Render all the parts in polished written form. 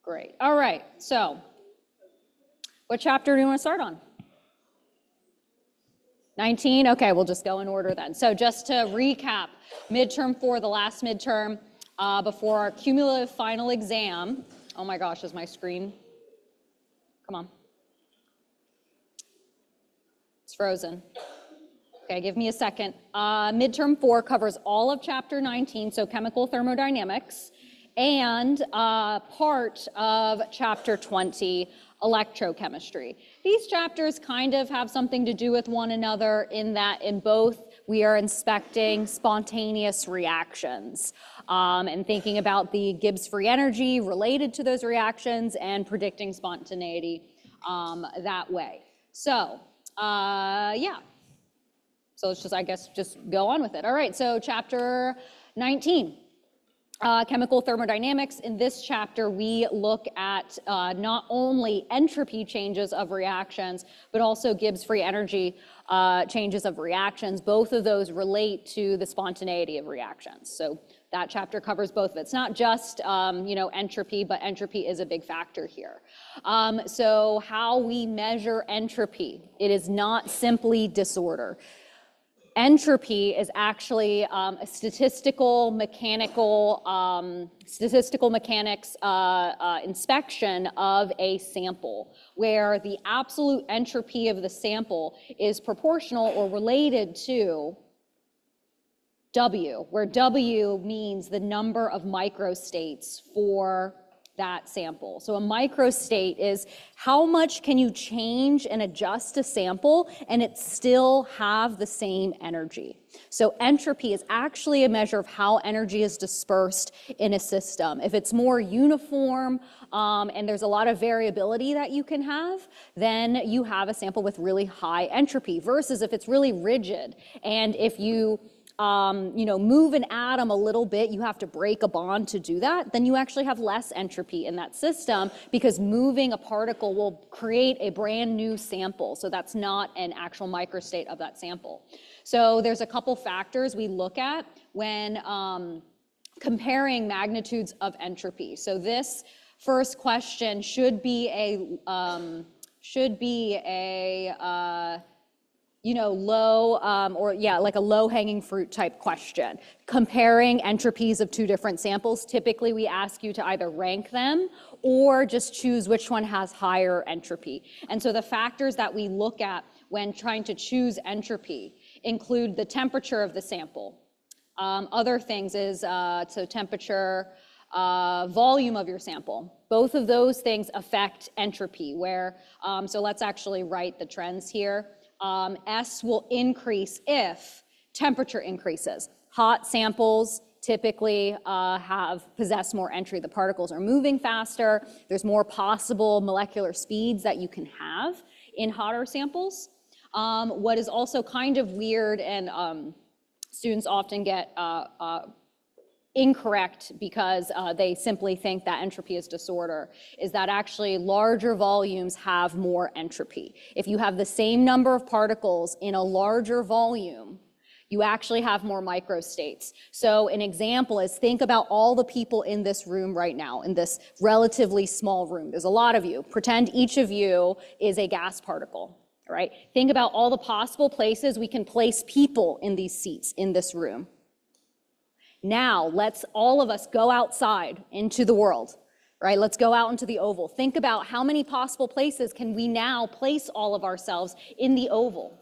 Great. All right. So what chapter do you want to start on? 19? Okay, we'll just go in order then. So just to recap, midterm 4, the last midterm before our cumulative final exam. Oh my gosh, is my screen? Come on. It's frozen. Okay, give me a second. Midterm 4 covers all of chapter 19, so chemical thermodynamics, and part of chapter 20, electrochemistry. These chapters kind of have something to do with one another in that in both we are inspecting spontaneous reactions and thinking about the Gibbs free energy related to those reactions and predicting spontaneity that way. So, yeah. So let's just, I guess, just go on with it. All right, so chapter 19. Chemical thermodynamics. In this chapter, we look at not only entropy changes of reactions, but also Gibbs free energy changes of reactions. Both of those relate to the spontaneity of reactions. So that chapter covers both of it. It's not just entropy, but entropy is a big factor here. So how we measure entropy, it is not simply disorder. Entropy is actually a statistical mechanics inspection of a sample, where the absolute entropy of the sample is proportional or related to W, where W means the number of microstates for that sample. So a microstate is how much can you change and adjust a sample and it still have the same energy. So entropy is actually a measure of how energy is dispersed in a system. If it's more uniform and there's a lot of variability that you can have, then you have a sample with really high entropy, versus if it's really rigid and if you move an atom a little bit, you have to break a bond to do that, then you actually have less entropy in that system, because moving a particle will create a brand new sample. So that's not an actual microstate of that sample. So there's a couple factors we look at when comparing magnitudes of entropy. So this first question should be a like a low-hanging fruit type question. Comparing entropies of two different samples, typically we ask you to either rank them or just choose which one has higher entropy. And so the factors that we look at when trying to choose entropy include the temperature of the sample. Other things is so temperature, volume of your sample. Both of those things affect entropy, where, so let's actually write the trends here. S will increase if temperature increases. Hot samples typically possess more entropy. The particles are moving faster. There's more possible molecular speeds that you can have in hotter samples. What is also kind of weird, and students often get incorrect because they simply think that entropy is disorder, is that actually larger volumes have more entropy. If you have the same number of particles in a larger volume, you actually have more microstates. So an example is, think about all the people in this room right now, in this relatively small room. There's a lot of you. Pretend each of you is a gas particle, right? Think about all the possible places we can place people in these seats in this room. Now, let's all of us go outside into the world, right? Let's go out into the oval. Think about how many possible places can we now place all of ourselves in the oval.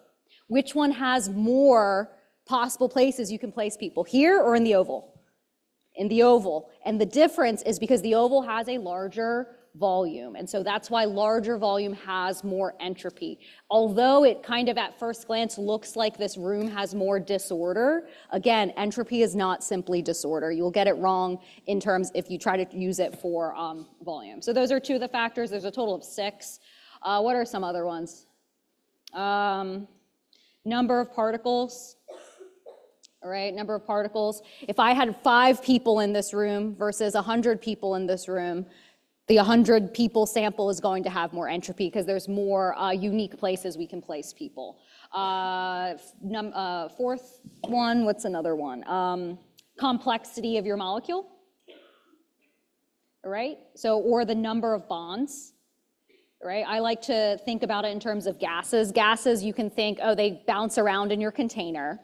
Which one has more possible places you can place people, here or in the oval? In the oval. And the difference is because the oval has a larger volume. And so that's why larger volume has more entropy. Although it kind of at first glance looks like this room has more disorder, again, entropy is not simply disorder. You'll get it wrong in terms if you try to use it for volume. So those are two of the factors. There's a total of 6. What are some other ones? Number of particles. All right, number of particles. If I had 5 people in this room versus 100 people in this room, the 100 people sample is going to have more entropy because there's more unique places we can place people. Fourth one, what's another one? Complexity of your molecule. right? So, or the number of bonds, right? I like to think about it in terms of gases. Gases, you can think, oh, they bounce around in your container.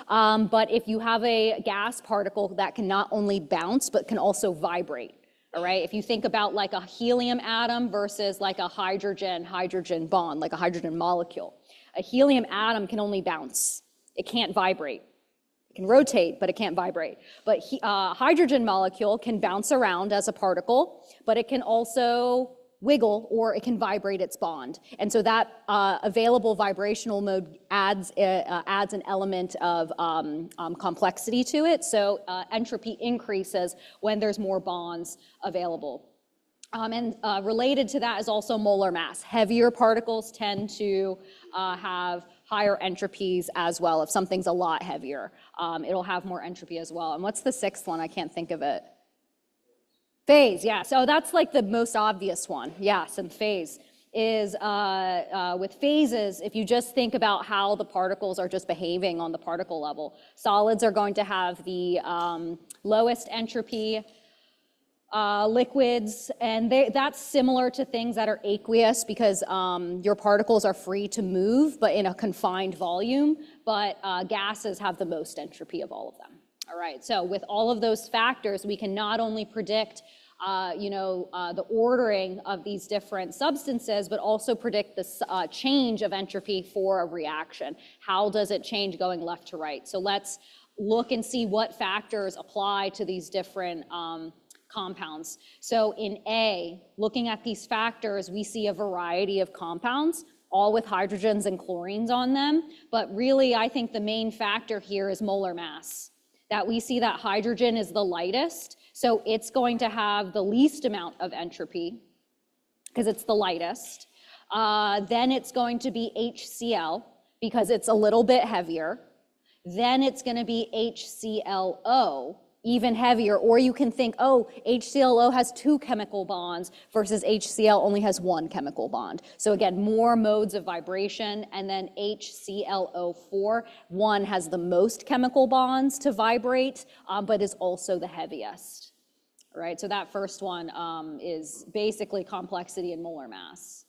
But if you have a gas particle that can not only bounce, but can also vibrate, all right? If you think about like a helium atom versus like a hydrogen bond, like a hydrogen molecule. A helium atom can only bounce. It can't vibrate. It can rotate, but it can't vibrate. But hydrogen molecule can bounce around as a particle, but it can also wiggle or it can vibrate its bond. And so that available vibrational mode adds an element of complexity to it. So entropy increases when there's more bonds available. And related to that is also molar mass. Heavier particles tend to have higher entropies as well. If something's a lot heavier, it'll have more entropy as well. And what's the sixth one? I can't think of it. Phase, yeah. So that's like the most obvious one. Yes, and phase is with phases, if you just think about how the particles are just behaving on the particle level, solids are going to have the lowest entropy. Liquids, and that's similar to things that are aqueous because your particles are free to move, but in a confined volume, but gases have the most entropy of all of them. All right, so with all of those factors, we can not only predict the ordering of these different substances, but also predict the change of entropy for a reaction. How does it change going left to right? So let's look and see what factors apply to these different compounds. So in A, looking at these factors, we see a variety of compounds, all with hydrogens and chlorines on them. But really, I think the main factor here is molar mass. That we see that hydrogen is the lightest, so it's going to have the least amount of entropy because it's the lightest. Then it's going to be HCl because it's a little bit heavier. Then it's going to be HClO, even heavier, or you can think, oh, HClO has 2 chemical bonds versus HCl only has 1 chemical bond. So again, more modes of vibration, and then HClO4, 1 has the most chemical bonds to vibrate, but is also the heaviest. All right, so that first one is basically complexity and molar mass.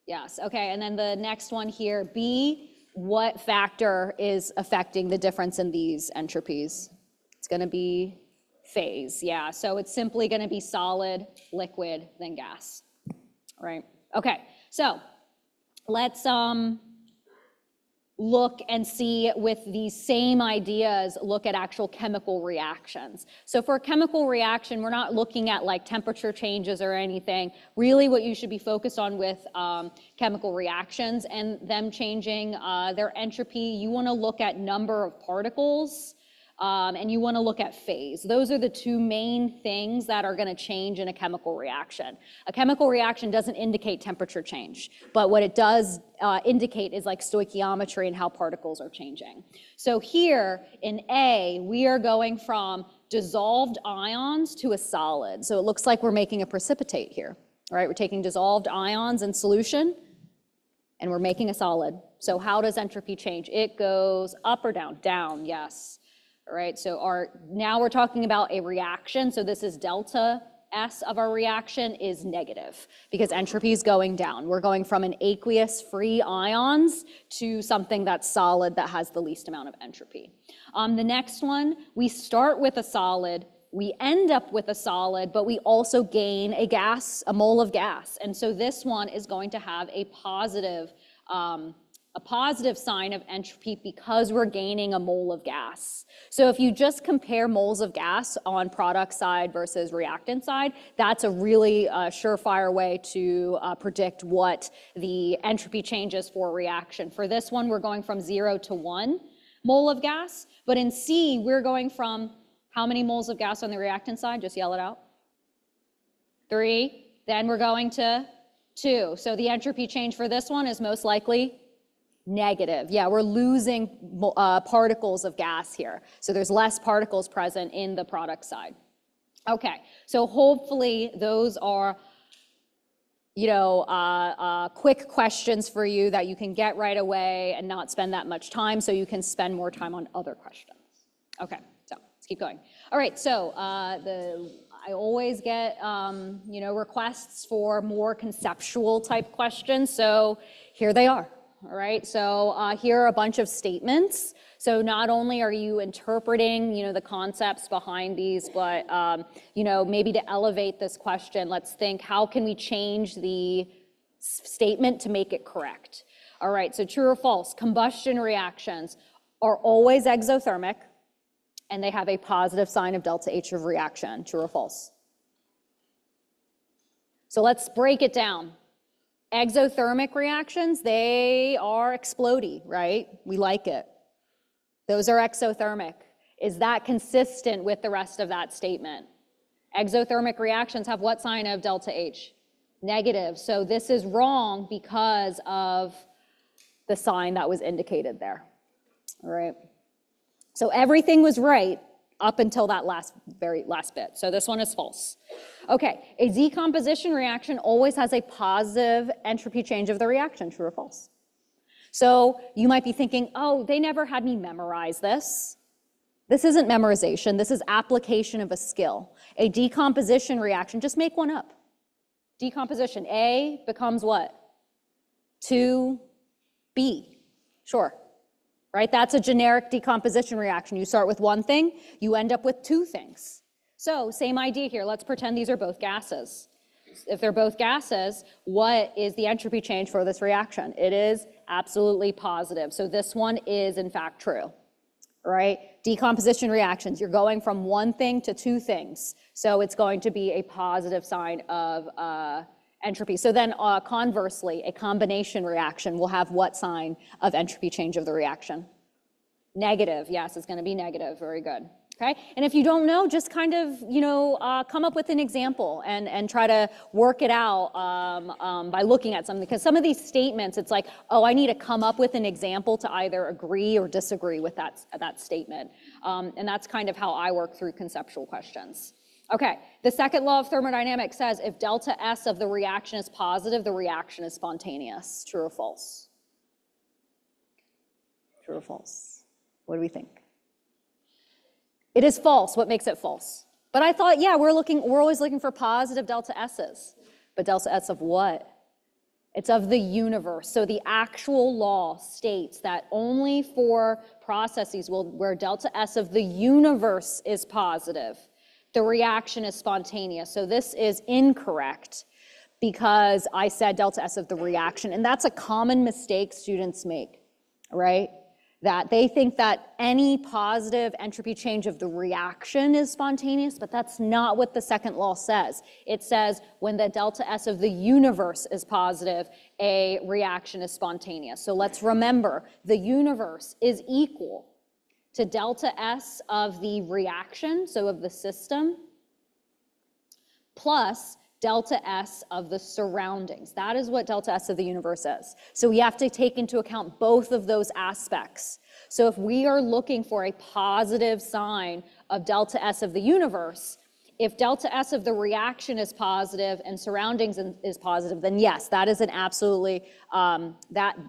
Yes, okay, and then the next one here, B, what factor is affecting the difference in these entropies? It's going to be phase, yeah. So it's simply going to be solid, liquid, then gas, right? Okay, so let's look and see with these same ideas, look at actual chemical reactions. So for a chemical reaction, we're not looking at like temperature changes or anything. Really what you should be focused on with chemical reactions and them changing their entropy, you want to look at number of particles, and you want to look at phase. Those are the 2 main things that are going to change in a chemical reaction. A chemical reaction doesn't indicate temperature change, but what it does indicate is like stoichiometry and how particles are changing. So here in A, we are going from dissolved ions to a solid. So it looks like we're making a precipitate here, right? We're taking dissolved ions in solution and we're making a solid. So how does entropy change? It goes up or down? Down, yes. All right, so now we're talking about a reaction. So this is delta S of our reaction is negative because entropy is going down. We're going from an aqueous free ions to something that's solid that has the least amount of entropy. The next one, we start with a solid, we end up with a solid, but we also gain a gas, a mole of gas. And so this one is going to have a positive sign of entropy because we're gaining a mole of gas. So if you just compare moles of gas on product side versus reactant side, that's a really surefire way to predict what the entropy changes for a reaction. For this one, we're going from 0 to 1 mole of gas, but in C, we're going from how many moles of gas on the reactant side? Just yell it out. 3, then we're going to 2. So the entropy change for this one is most likely negative. Yeah, we're losing particles of gas here. So there's less particles present in the product side. Okay, so hopefully those are, quick questions for you that you can get right away and not spend that much time so you can spend more time on other questions. Okay, so let's keep going. All right, so I I always get, requests for more conceptual type questions. So here they are, all right? So here are a bunch of statements. So not only are you interpreting, the concepts behind these, but, maybe to elevate this question, let's think, how can we change the statement to make it correct? All right, so true or false, combustion reactions are always exothermic, and they have a positive sign of delta H of reaction, true or false? So let's break it down. Exothermic reactions, they are explodey, right? We like it. Those are exothermic. Is that consistent with the rest of that statement? Exothermic reactions have what sign of delta H? Negative. So this is wrong because of the sign that was indicated there, all right? So everything was right up until that very last bit. So this one is false. Okay, a decomposition reaction always has a positive entropy change of the reaction, true or false? So you might be thinking, oh, they never had me memorize this. This isn't memorization, this is application of a skill. A decomposition reaction, just make one up. Decomposition, A becomes what? 2B, sure. Right, that's a generic decomposition reaction. You start with one thing, you end up with two things. So same idea here, let's pretend these are both gases. If they're both gases, what is the entropy change for this reaction? It is absolutely positive. So this one is in fact true, right? Decomposition reactions, you're going from one thing to two things. So it's going to be a positive sign of entropy. So then conversely, a combination reaction will have what sign of entropy change of the reaction? Negative, yes, it's gonna be negative, very good. Okay, and if you don't know, just kind of, come up with an example and try to work it out by looking at something. Because some of these statements, it's like, oh, I need to come up with an example to either agree or disagree with that statement. And that's kind of how I work through conceptual questions. Okay, the second law of thermodynamics says if delta S of the reaction is positive, the reaction is spontaneous. True or false? True or false? What do we think? It is false. What makes it false? But I thought, yeah, we're always looking for positive delta S's. But delta S of what? It's of the universe. So the actual law states that only for processes where delta S of the universe is positive, the reaction is spontaneous. So this is incorrect because I said delta S of the reaction. And that's a common mistake students make, right? That they think that any positive entropy change of the reaction is spontaneous, but that's not what the second law says. It says when the delta S of the universe is positive, a reaction is spontaneous. So let's remember, the universe is equal to delta S of the reaction, so of the system, plus delta S of the surroundings. That is what delta S of the universe is. So we have to take into account both of those aspects. So if we are looking for a positive sign of delta S of the universe, if delta S of the reaction is positive and surroundings is positive, then yes, that is an absolutely,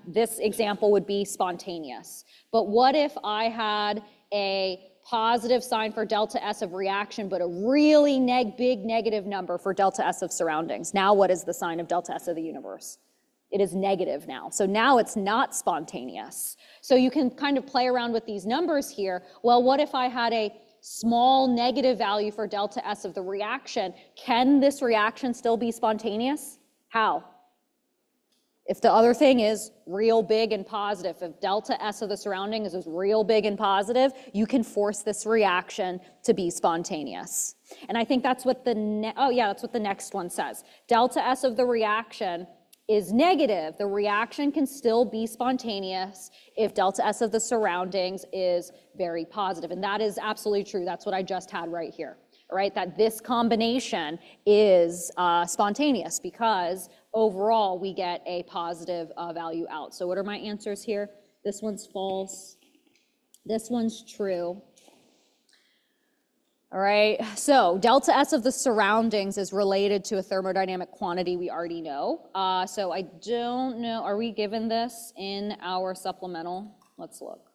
this example would be spontaneous. But what if I had a positive sign for delta S of reaction, but a really big negative number for delta S of surroundings? Now what is the sign of delta S of the universe? It is negative now. So now it's not spontaneous. So you can kind of play around with these numbers here. Well, what if I had a small negative value for delta S of the reaction? Can this reaction still be spontaneous? How? If the other thing is real big and positive, if delta S of the surroundings is real big and positive, you can force this reaction to be spontaneous. And I think that's what that's what the next one says. Delta S of the reaction is negative. The reaction can still be spontaneous if delta S of the surroundings is very positive. And that is absolutely true. That's what I just had right here, right? That this combination is spontaneous because overall we get a positive value out. So what are my answers here? This one's false. This one's true. All right, so delta S of the surroundings is related to a thermodynamic quantity we already know. So I don't know, are we given this in our supplemental? Let's look.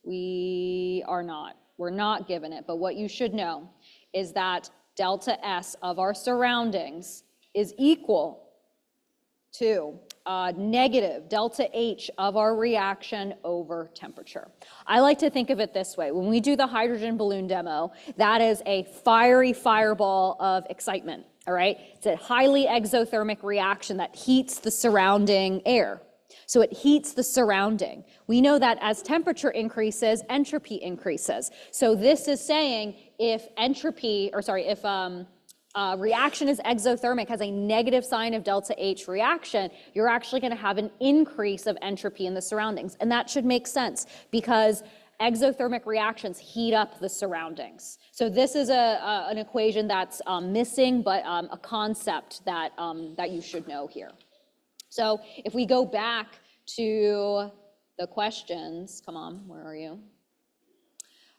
We are not. We're not given it, but what you should know is that delta S of our surroundings is equal to negative delta H of our reaction over temperature. I like to think of it this way. When we do the hydrogen balloon demo, that is a fiery fireball of excitement, all right? It's a highly exothermic reaction that heats the surrounding air. So it heats the surrounding. We know that as temperature increases, entropy increases. So this is saying if reaction is exothermic, has a negative sign of delta H reaction, you're actually going to have an increase of entropy in the surroundings. And that should make sense because exothermic reactions heat up the surroundings. So this is an equation that's missing, but a concept that, that you should know here. So if we go back to the questions, come on, where are you?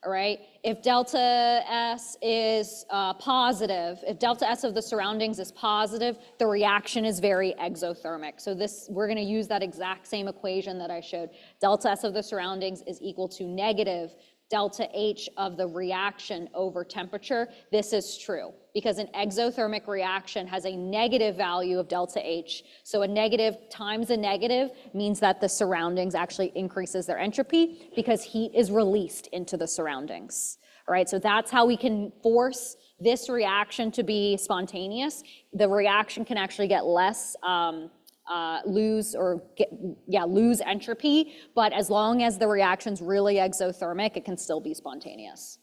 All right, if delta S is positive, if delta S of the surroundings is positive, the reaction is very exothermic. So we're going to use that exact same equation that I showed. Delta S of the surroundings is equal to negative delta H of the reaction over temperature. This is true because an exothermic reaction has a negative value of delta H. So a negative times a negative means that the surroundings actually increases their entropy because heat is released into the surroundings. All right, so that's how we can force this reaction to be spontaneous. The reaction can actually get less lose entropy, but as long as the reaction's really exothermic, it can still be spontaneous.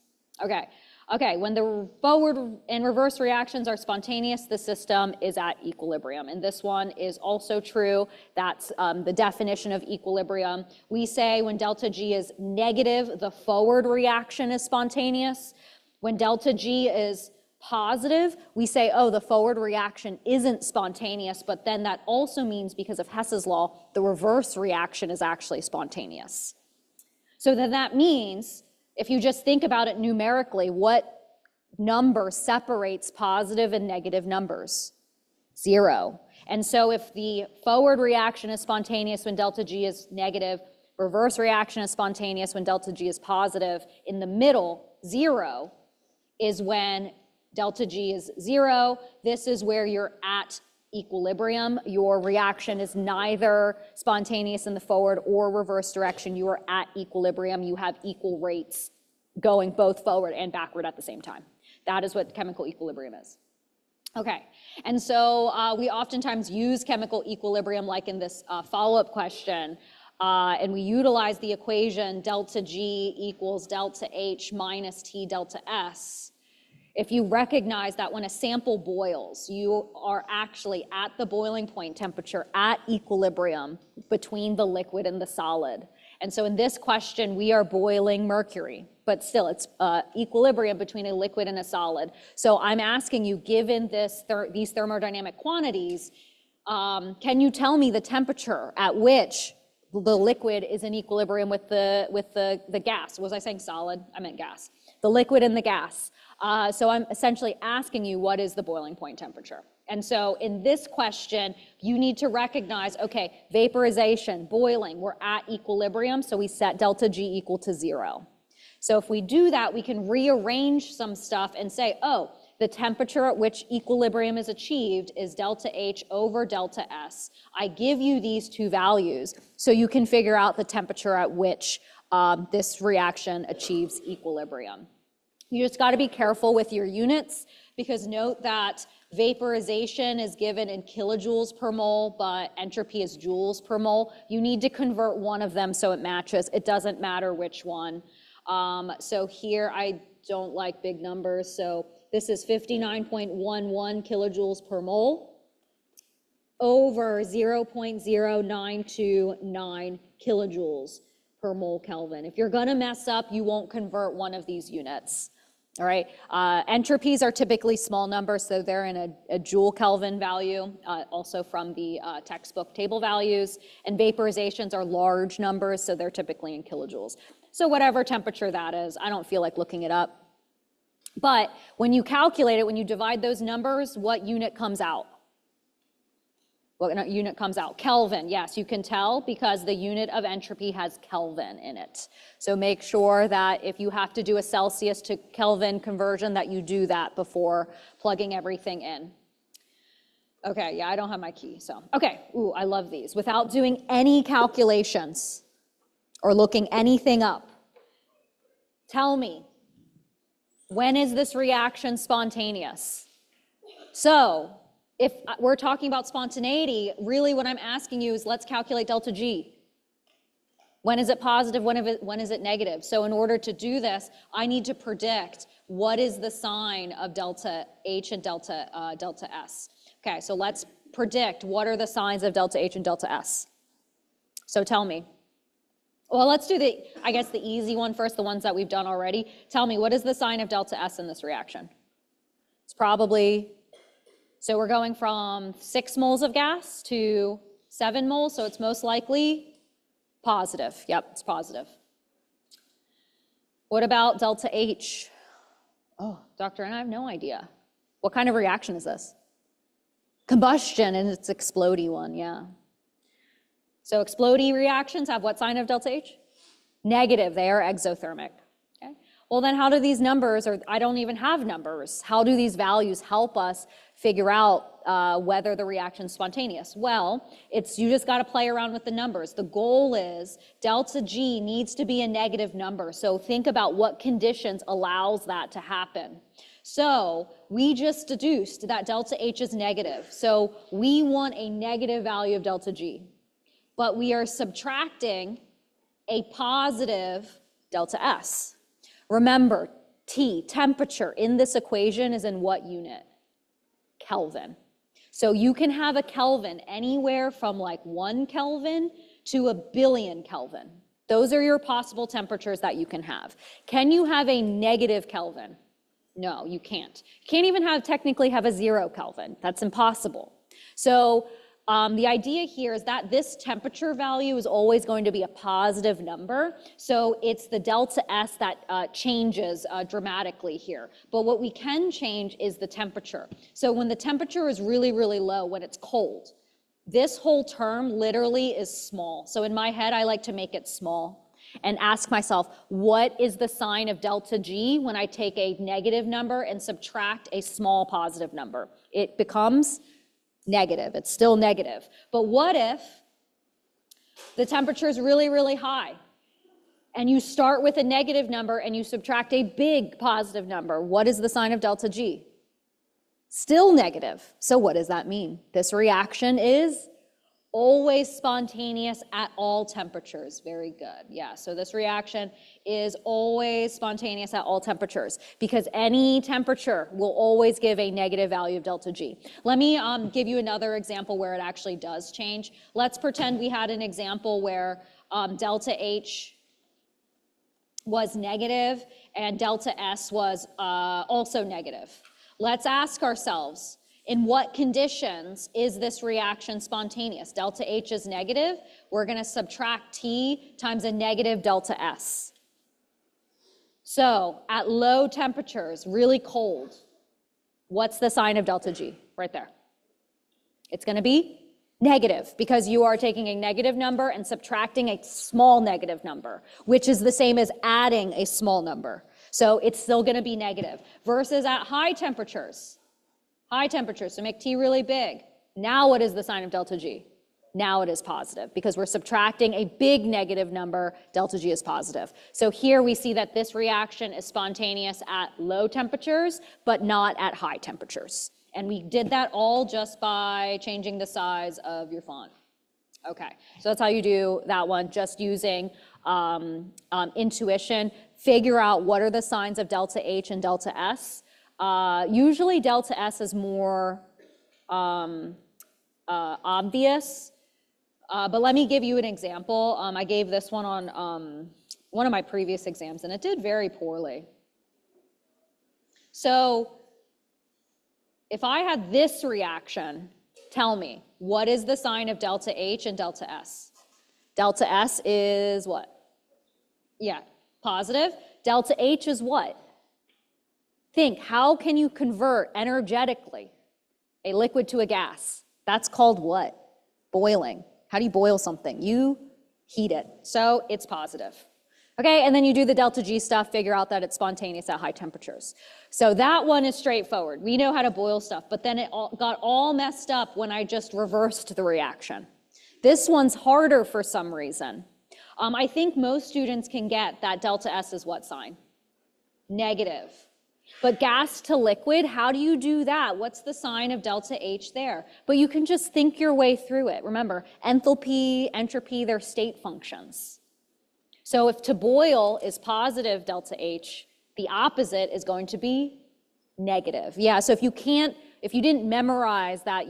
Okay, when the forward and reverse reactions are spontaneous, the system is at equilibrium. And this one is also true. That's the definition of equilibrium. We say when delta G is negative, the forward reaction is spontaneous. When delta G is positive, we say, oh, the forward reaction isn't spontaneous, but then that also means, because of Hess's law, the reverse reaction is actually spontaneous. So then that means, if you just think about it numerically, what number separates positive and negative numbers? 0. And so if the forward reaction is spontaneous when delta G is negative, reverse reaction is spontaneous when delta G is positive, in the middle, 0, is when delta G is 0. This is where you're at equilibrium. Your reaction is neither spontaneous in the forward or reverse direction. You are at equilibrium. You have equal rates going both forward and backward at the same time. That is what chemical equilibrium is. Okay, and so we oftentimes use chemical equilibrium like in this follow-up question, and we utilize the equation delta G equals delta H minus T delta S. If you recognize that when a sample boils, you are actually at the boiling point temperature at equilibrium between the liquid and the solid. And so in this question, we are boiling mercury, but still it's equilibrium between a liquid and a solid. So I'm asking you, given these thermodynamic quantities, can you tell me the temperature at which the liquid is in equilibrium with the gas? Was I saying solid? I meant gas. The liquid and the gas. So I'm essentially asking you, what is the boiling point temperature? And so in this question, you need to recognize, okay, vaporization, boiling, we're at equilibrium, so we set delta G equal to 0. So if we do that, we can rearrange some stuff and say, oh, the temperature at which equilibrium is achieved is delta H over delta S. I give you these two values so you can figure out the temperature at which this reaction achieves equilibrium. You just got to be careful with your units, because note that vaporization is given in kilojoules per mole, but entropy is joules per mole. You need to convert one of them so it matches. It doesn't matter which one. So here I don't like big numbers. So this is 59.11 kilojoules per mole over 0.0929 kilojoules per mole Kelvin. If you're going to mess up, you won't convert one of these units. All right, entropies are typically small numbers, so they're in a joule Kelvin value, also from the textbook table values, and vaporizations are large numbers, so they're typically in kilojoules. So whatever temperature that is, I don't feel like looking it up. But when you calculate it, when you divide those numbers, what unit comes out? What unit comes out? Kelvin. Yes, you can tell because the unit of entropy has Kelvin in it. So make sure that if you have to do a Celsius to Kelvin conversion, that you do that before plugging everything in. Okay, yeah, I don't have my key, so. Okay, ooh, I love these. Without doing any calculations or looking anything up, tell me, when is this reaction spontaneous? So, if we're talking about spontaneity, really what I'm asking you is let's calculate delta G. When is it positive, when is it negative? So in order to do this, I need to predict what is the sign of delta H and delta S. Okay, so let's predict what are the signs of delta H and delta S. So tell me. Well, let's do I guess the easy one first, the ones that we've done already. Tell me, what is the sign of delta S in this reaction? It's probably, so we're going from 6 moles of gas to 7 moles, so it's most likely positive. Yep, it's positive. What about delta H? Oh, DrN, I have no idea. What kind of reaction is this? Combustion, and it's explodey one, yeah. So explodey reactions have what sign of delta H? Negative, they are exothermic. Okay. Well then how do these numbers, or I don't even have numbers, how do these values help us figure out whether the reaction's spontaneous? Well, you just gotta play around with the numbers. The goal is delta G needs to be a negative number, so think about what conditions allows that to happen. So we just deduced that delta H is negative, so we want a negative value of delta G. But we are subtracting a positive delta S. Remember, T, temperature, in this equation is in what unit? Kelvin. So you can have a Kelvin anywhere from like 1 Kelvin to 1 billion Kelvin. Those are your possible temperatures that you can have. Can you have a negative Kelvin? No, you can't. You can't even technically have a 0 Kelvin. That's impossible. So the idea here is that this temperature value is always going to be a positive number. So it's the delta S that changes dramatically here. But what we can change is the temperature. So when the temperature is really, really low, when it's cold, this whole term literally is small. So in my head, I like to make it small and ask myself, what is the sign of delta G when I take a negative number and subtract a small positive number? It becomes negative. It's still negative. But what if the temperature is really, really high and you start with a negative number and you subtract a big positive number? What is the sign of delta G? Still negative. So what does that mean? This reaction is always spontaneous at all temperatures. Very good. Yeah, so this reaction is always spontaneous at all temperatures because any temperature will always give a negative value of delta G. Let me give you another example where it actually does change. Let's pretend we had an example where delta H was negative and delta S was also negative. Let's ask ourselves, in what conditions is this reaction spontaneous? Delta H is negative. We're going to subtract T times a negative delta S. So at low temperatures, really cold, what's the sign of delta G? Right there. It's going to be negative because you are taking a negative number and subtracting a small negative number, which is the same as adding a small number. So it's still going to be negative. Versus at high temperatures, so make T really big. Now what is the sign of delta G? Now it is positive because we're subtracting a big negative number, delta G is positive. So here we see that this reaction is spontaneous at low temperatures, but not at high temperatures. And we did that all just by changing the size of your font. Okay, so that's how you do that one, just using intuition. Figure out what are the signs of delta H and delta S. Usually delta S is more obvious, but let me give you an example. I gave this one on one of my previous exams, and it did very poorly. So if I had this reaction, tell me, what is the sign of delta H and delta S? Delta S is what? Yeah, positive. Delta H is what? Think, how can you convert energetically a liquid to a gas? That's called what? Boiling. How do you boil something? You heat it. So it's positive. Okay, and then you do the delta G stuff, figure out that it's spontaneous at high temperatures. So that one is straightforward. We know how to boil stuff, but then it got all messed up when I just reversed the reaction. This one's harder for some reason. I think most students can get that delta S is what sign? Negative. But gas to liquid, how do you do that? What's the sign of delta H there? But you can just think your way through it. Remember, enthalpy, entropy, they're state functions. So if to boil is positive delta H, the opposite is going to be negative. Yeah, so if you didn't memorize that,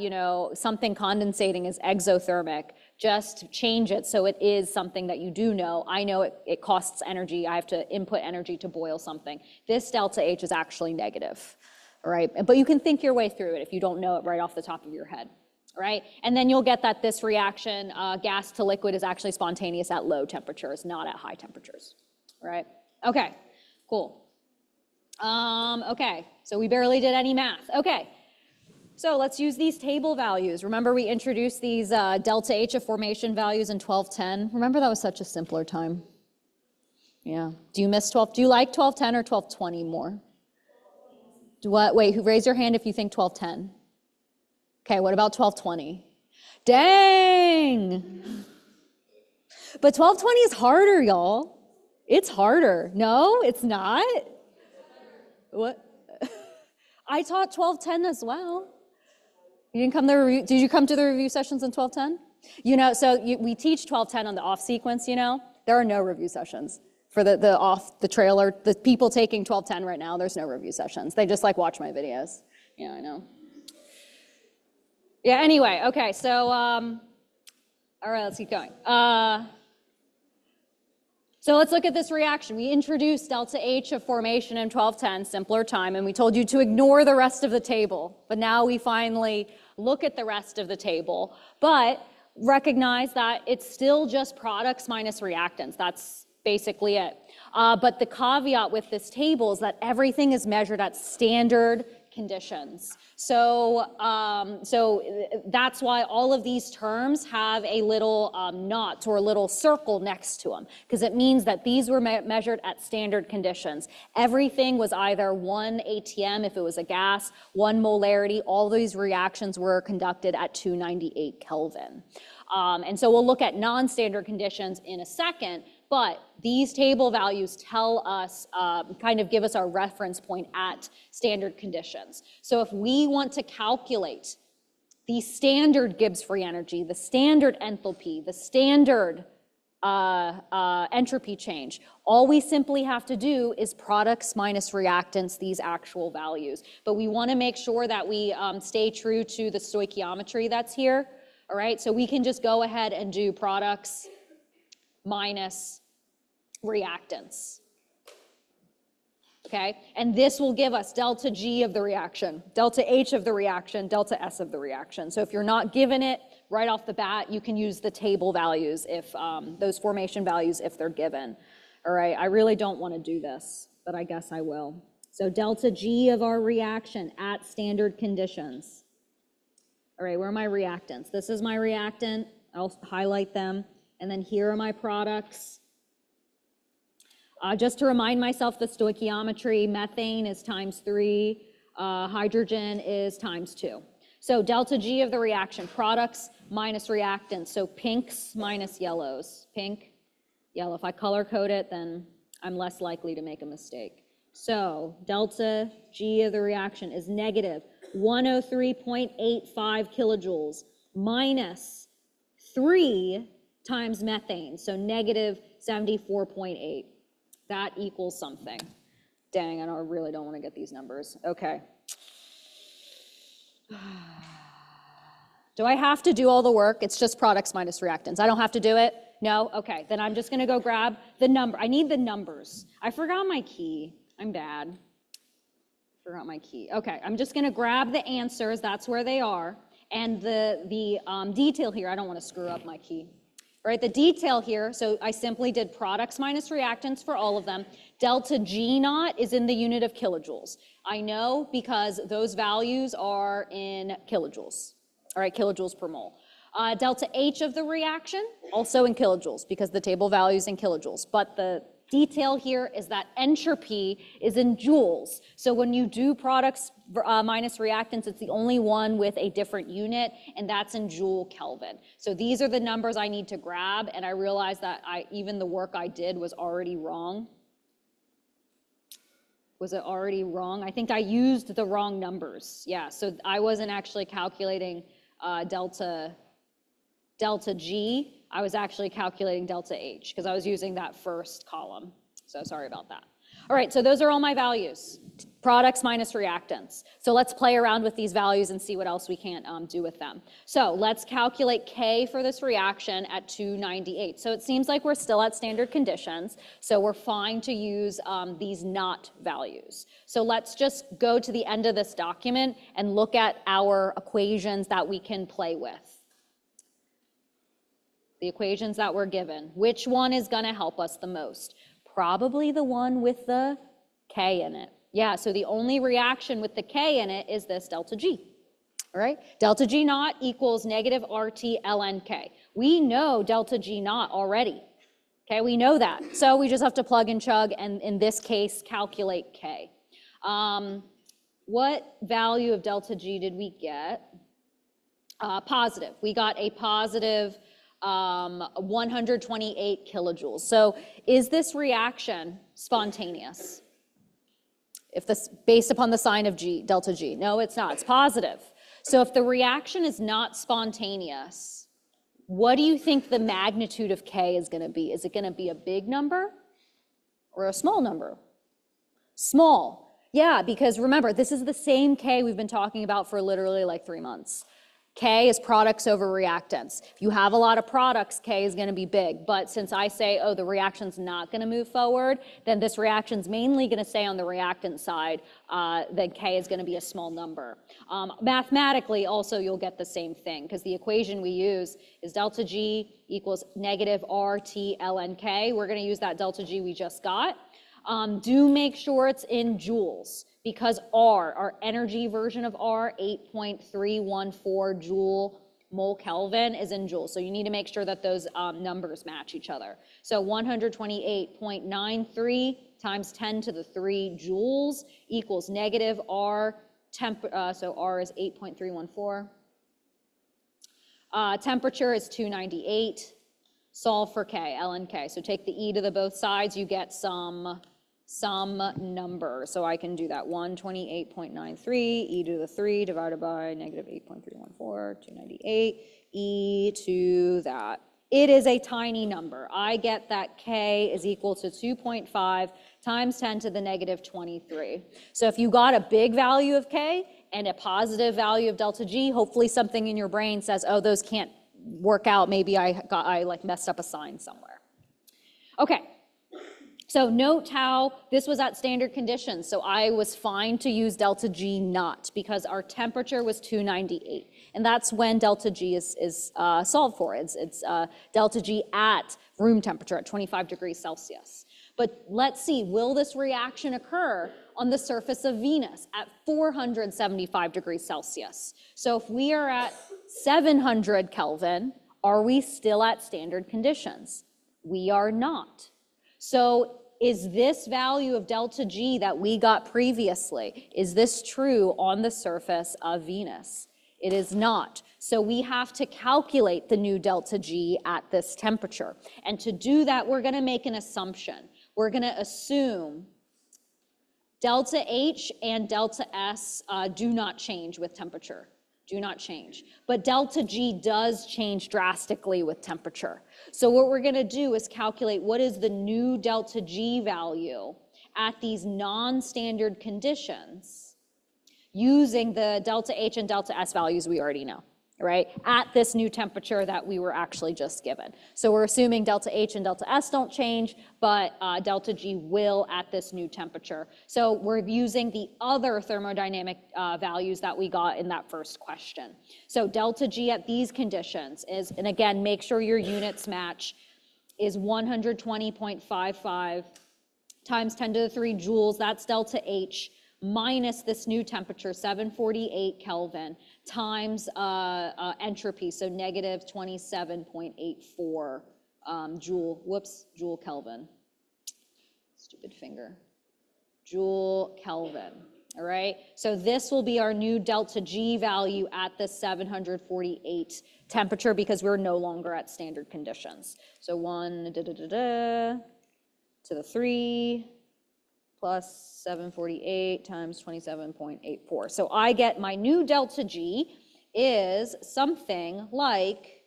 something condensating is exothermic, just change it so it is something that you do know. I know it costs energy. I have to input energy to boil something. This delta H is actually negative, all right? But you can think your way through it if you don't know it right off the top of your head, all right? And then you'll get that this reaction, gas to liquid, is actually spontaneous at low temperatures, not at high temperatures, all right? Okay, cool. Okay, so we barely did any math. Okay. So let's use these table values. Remember we introduced these delta H of formation values in 1210? Remember that was such a simpler time? Yeah. Do you miss 12? Do you like 1210 or 1220 more? Wait, raise your hand if you think 1210. Okay, what about 1220? Dang! But 1220 is harder, y'all. It's harder. No, it's not? What? I taught 1210 as well. You didn't come to the review? Did you come to the review sessions in 1210? So we teach 1210 on the off sequence, There are no review sessions. For the trailer, the people taking 1210 right now, there's no review sessions. They just watch my videos. Yeah, I know. Yeah, anyway, okay, so, all right, let's keep going. So let's look at this reaction. We introduced delta H of formation in 1210, simpler time, and we told you to ignore the rest of the table. But now we finally look at the rest of the table, but recognize that it's still just products minus reactants. That's basically it. But the caveat with this table is that everything is measured at standard conditions. So that's why all of these terms have a little knot or a little circle next to them, because it means that these were measured at standard conditions. Everything was either 1 ATM if it was a gas, 1 molarity. All these reactions were conducted at 298 Kelvin. And so we'll look at non-standard conditions in a second, but these table values tell us, kind of give us our reference point at standard conditions. So if we want to calculate the standard Gibbs free energy, the standard enthalpy, the standard entropy change, all we simply have to do is products minus reactants, these actual values. But we want to make sure that we stay true to the stoichiometry that's here. All right, so we can just go ahead and do products minus reactants. Okay, and this will give us delta G of the reaction, delta H of the reaction, delta S of the reaction. So if you're not given it right off the bat, you can use the table values if those formation values if they're given. All right, I really don't want to do this, but I guess I will. So delta G of our reaction at standard conditions. All right, where are my reactants? This is my reactant. I'll highlight them. And then here are my products. Just to remind myself the stoichiometry, methane is ×3, hydrogen is ×2. So delta G of the reaction, products minus reactants. So pinks minus yellows. Pink, yellow. If I color code it, then I'm less likely to make a mistake. So delta G of the reaction is negative 103.85 kilojoules minus 3 times methane, so negative 74.8. That equals something. Dang, I really don't want to get these numbers. Okay. Do I have to do all the work? It's just products minus reactants. I don't have to do it? No? Okay, then I'm just going to go grab the number. I need the numbers. I forgot my key. I'm bad. Forgot my key. Okay, I'm just going to grab the answers. That's where they are. And the detail here, I don't want to screw up my key. Right, the detail here, so I simply did products minus reactants for all of them. Delta G naught is in the unit of kilojoules. I know because those values are in kilojoules. All right, kilojoules per mole. Delta H of the reaction, also in kilojoules, because the table value is in kilojoules. But the detail here is that entropy is in joules. So when you do products minus reactants, it's the only one with a different unit, and that's in joule Kelvin. So these are the numbers I need to grab, and I realized that even the work I did was already wrong. Was it already wrong? I think I used the wrong numbers. Yeah, so I wasn't actually calculating delta G. I was actually calculating delta H because I was using that first column. So sorry about that. All right, so those are all my values, products minus reactants. So let's play around with these values and see what else we can do with them. So let's calculate K for this reaction at 298. So it seems like we're still at standard conditions, so we're fine to use these not values. So let's just go to the end of this document and look at our equations that we can play with. The equations that we're given. Which one is going to help us the most? Probably the one with the K in it. Yeah, so the only reaction with the K in it is this delta G. All right, delta G naught equals negative RT ln K. We know delta G naught already. Okay, we know that. So we just have to plug and chug, and in this case, calculate K. What value of delta G did we get? Positive. We got a positive 128 kilojoules. So is this reaction spontaneous? If this, based upon the sign of G, delta G. No, it's not, it's positive. So if the reaction is not spontaneous, what do you think the magnitude of K is gonna be? Is it gonna be a big number or a small number? Small, yeah, because remember, this is the same K we've been talking about for literally like 3 months. K is products over reactants. If you have a lot of products, K is going to be big. But since I say, oh, the reaction's not going to move forward, then this reaction's mainly going to stay on the reactant side, then K is going to be a small number. Mathematically, also, you'll get the same thing, because the equation we use is delta G equals negative RT ln K. We're going to use that delta G we just got. Do make sure it's in joules, because R, our energy version of R, 8.314 joule mole Kelvin, is in joules. So you need to make sure that those numbers match each other. So 128.93 times 10 to the 3 joules equals negative R, so R is 8.314. Temperature is 298. Solve for K, ln K. So take the e to the both sides, you get some number. So I can do that 128.93 e to the 3 divided by negative 8.314, 298, e to that. It is a tiny number. I get that K is equal to 2.5 times 10 to the negative 23. So if you got a big value of K and a positive value of delta G, hopefully something in your brain says, oh, those can't work out. Maybe I like messed up a sign somewhere. Okay. So note how this was at standard conditions. So I was fine to use delta G naught because our temperature was 298. And that's when delta G is solved for. It's delta G at room temperature at 25 degrees Celsius. But let's see, will this reaction occur on the surface of Venus at 475 degrees Celsius? So if we are at 700 Kelvin, are we still at standard conditions? We are not. So is this value of delta G that we got previously, is this true on the surface of Venus? It is not. So we have to calculate the new delta G at this temperature. And to do that, we're going to make an assumption. We're going to assume delta H and delta S do not change with temperature. Do not change. But delta G does change drastically with temperature. So what we're going to do is calculate what is the new delta G value at these non-standard conditions using the delta H and delta S values we already know, right? At this new temperature that we were actually just given. So we're assuming delta H and delta S don't change, but delta G will at this new temperature. So we're using the other thermodynamic values that we got in that first question. So delta G at these conditions is, and again, make sure your units match, is 120.55 times 10 to the 3 joules. That's delta H. minus this new temperature, 748 Kelvin, times entropy, so negative 27.84 joule Kelvin. Stupid finger. Joule Kelvin, all right? So this will be our new delta G value at the 748 temperature because we're no longer at standard conditions. So 1 to the 3 plus 748 times 27.84. So I get my new delta G is something like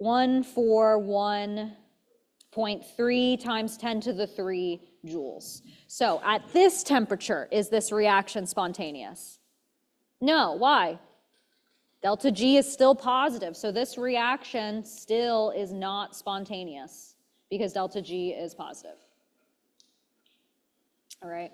141.3 times 10 to the 3 joules. So at this temperature, is this reaction spontaneous? No, why? Delta G is still positive, so this reaction still is not spontaneous because delta G is positive. All right.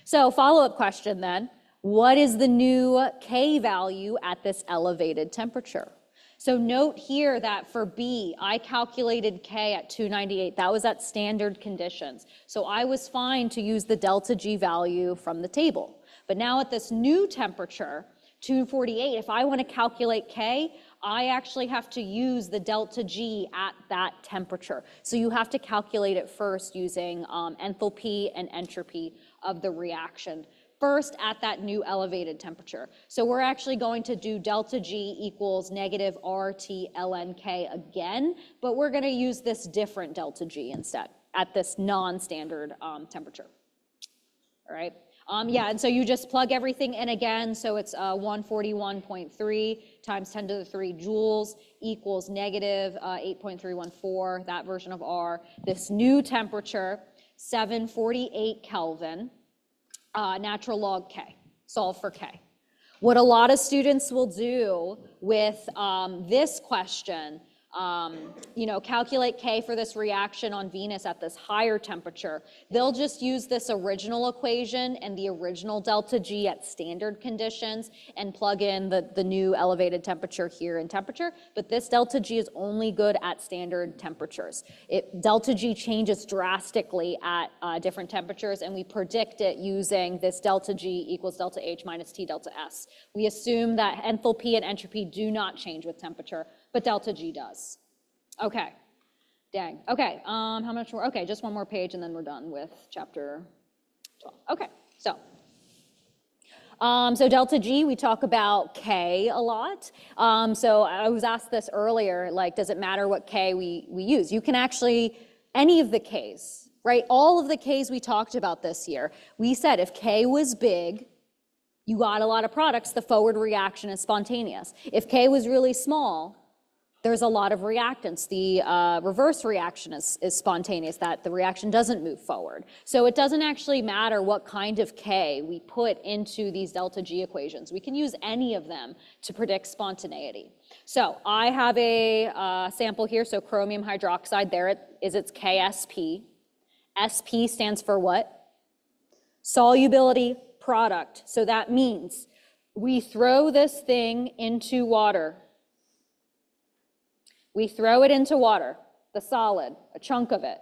So follow-up question then, what is the new K value at this elevated temperature? So note here that for B, I calculated K at 298. That was at standard conditions. So I was fine to use the delta G value from the table. But now at this new temperature, 248, if I want to calculate K, I actually have to use the delta G at that temperature. So you have to calculate it first using enthalpy and entropy of the reaction. First at that new elevated temperature. So we're actually going to do delta G equals negative RT ln K again, but we're going to use this different delta G instead at this non-standard temperature. All right. Yeah, and so you just plug everything in again. So it's 141.3 times 10 to the 3 joules equals negative 8.314, that version of R. This new temperature, 748 Kelvin. Natural log K, solve for K. What a lot of students will do with this question, calculate K for this reaction on Venus at this higher temperature. They'll just use this original equation and the original delta G at standard conditions and plug in the new elevated temperature here in temperature, but this delta G is only good at standard temperatures. Delta G changes drastically at different temperatures, and we predict it using this delta G equals delta H minus T delta S. We assume that enthalpy and entropy do not change with temperature, but delta G does. Okay, dang. Okay, how much more? Okay, just one more page and then we're done with chapter 12. Okay, so delta G, we talk about K a lot. So I was asked this earlier, like, does it matter what K we use? You can actually, any of the Ks, right? All of the Ks we talked about this year, we said if K was big, you got a lot of products, the forward reaction is spontaneous. If K was really small, there's a lot of reactants. The reverse reaction is spontaneous, that the reaction doesn't move forward. So it doesn't actually matter what kind of K we put into these delta G equations. We can use any of them to predict spontaneity. So I have a sample here, so chromium hydroxide, there it is, its KSP. SP stands for what? Solubility product. So that means we throw this thing into water. We throw it into water, the solid, a chunk of it,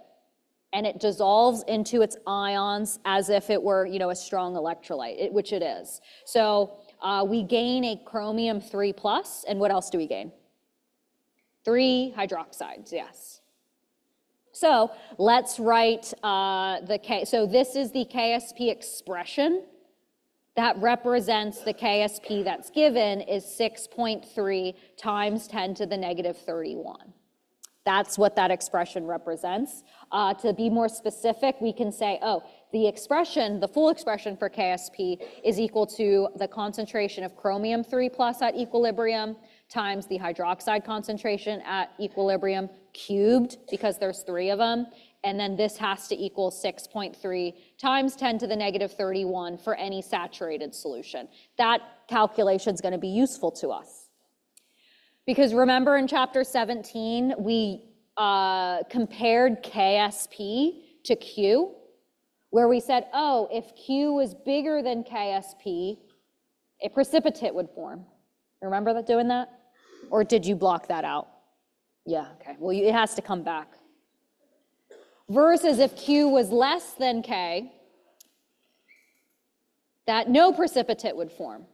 and it dissolves into its ions as if it were, a strong electrolyte, which it is. So we gain a chromium 3+, and what else do we gain? 3 hydroxides, yes. So let's write the K. So this is the KSP expression that represents the KSP that's given is 6.3 times 10 to the negative 31. That's what that expression represents. To be more specific, we can say, the expression, the full expression for KSP is equal to the concentration of chromium 3+ at equilibrium times the hydroxide concentration at equilibrium cubed, because there's 3 of them. And then this has to equal 6.3 times 10 to the negative 31 for any saturated solution. That calculation is going to be useful to us. Because remember in chapter 17, we compared KSP to Q, where we said, if Q was bigger than KSP, a precipitate would form. Remember doing that? Or did you block that out? Yeah, okay. Well, it has to come back. Versus if Q was less than K, that no precipitate would form.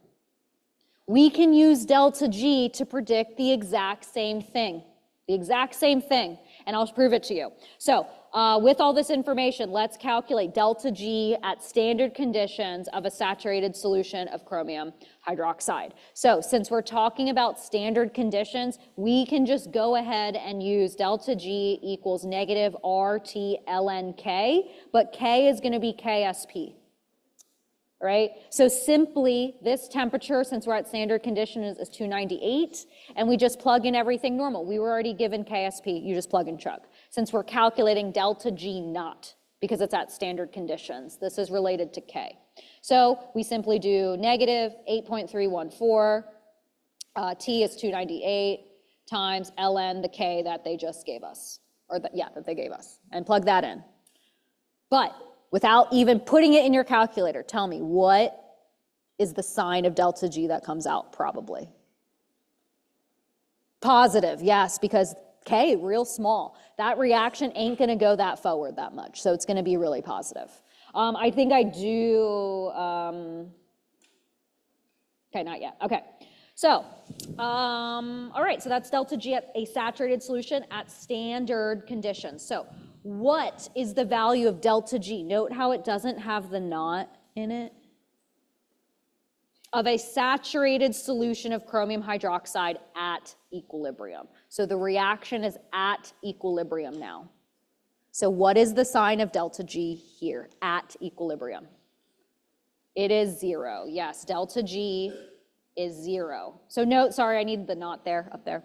We can use delta G to predict the exact same thing. And I'll prove it to you. So with all this information, let's calculate delta G at standard conditions of a saturated solution of chromium hydroxide. So since we're talking about standard conditions, we can just go ahead and use delta G equals negative RT ln K, but K is going to be KSP. Right? So simply this temperature, since we're at standard conditions, is 298, and we just plug in everything normal. We were already given KSP, you just plug and chug. Since we're calculating delta G naught, because it's at standard conditions, this is related to K. So we simply do negative 8.314, T is 298, times ln the K that they just gave us, or that they gave us, and plug that in. But without even putting it in your calculator, tell me, what is the sign of delta G that comes out probably? Positive, yes, because K, real small. That reaction ain't gonna go that forward that much, so it's gonna be really positive. I think I do, okay, not yet, okay. So, all right, so that's delta G at a saturated solution at standard conditions. So, what is the value of delta G? Note how it doesn't have the naught in it. Of a saturated solution of chromium hydroxide at equilibrium. So the reaction is at equilibrium now. So what is the sign of delta G here at equilibrium? It is 0. Yes, delta G is 0. So note, sorry, I need the naught there, up there.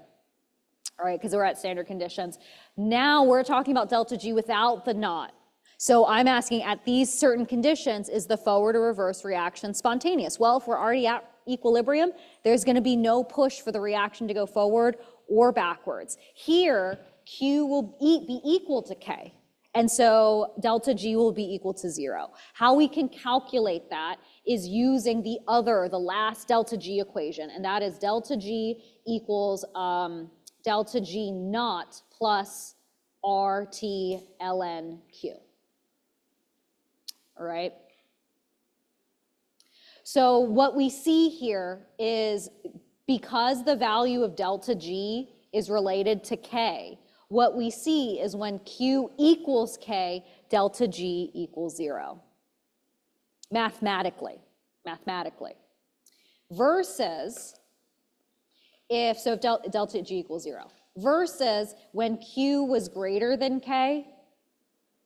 All right, because we're at standard conditions. Now we're talking about delta G without the naught. So I'm asking, at these certain conditions, is the forward or reverse reaction spontaneous? Well, if we're already at equilibrium, there's going to be no push for the reaction to go forward or backwards. Here, Q will be equal to K. And so delta G will be equal to 0. How we can calculate that is using the last delta G equation, and that is delta G equals delta G naught plus RT ln Q. All right? So what we see here is because the value of delta G is related to K, what we see is when Q equals K, delta G equals 0. Mathematically. Versus if delta G equals 0, versus when Q was greater than K,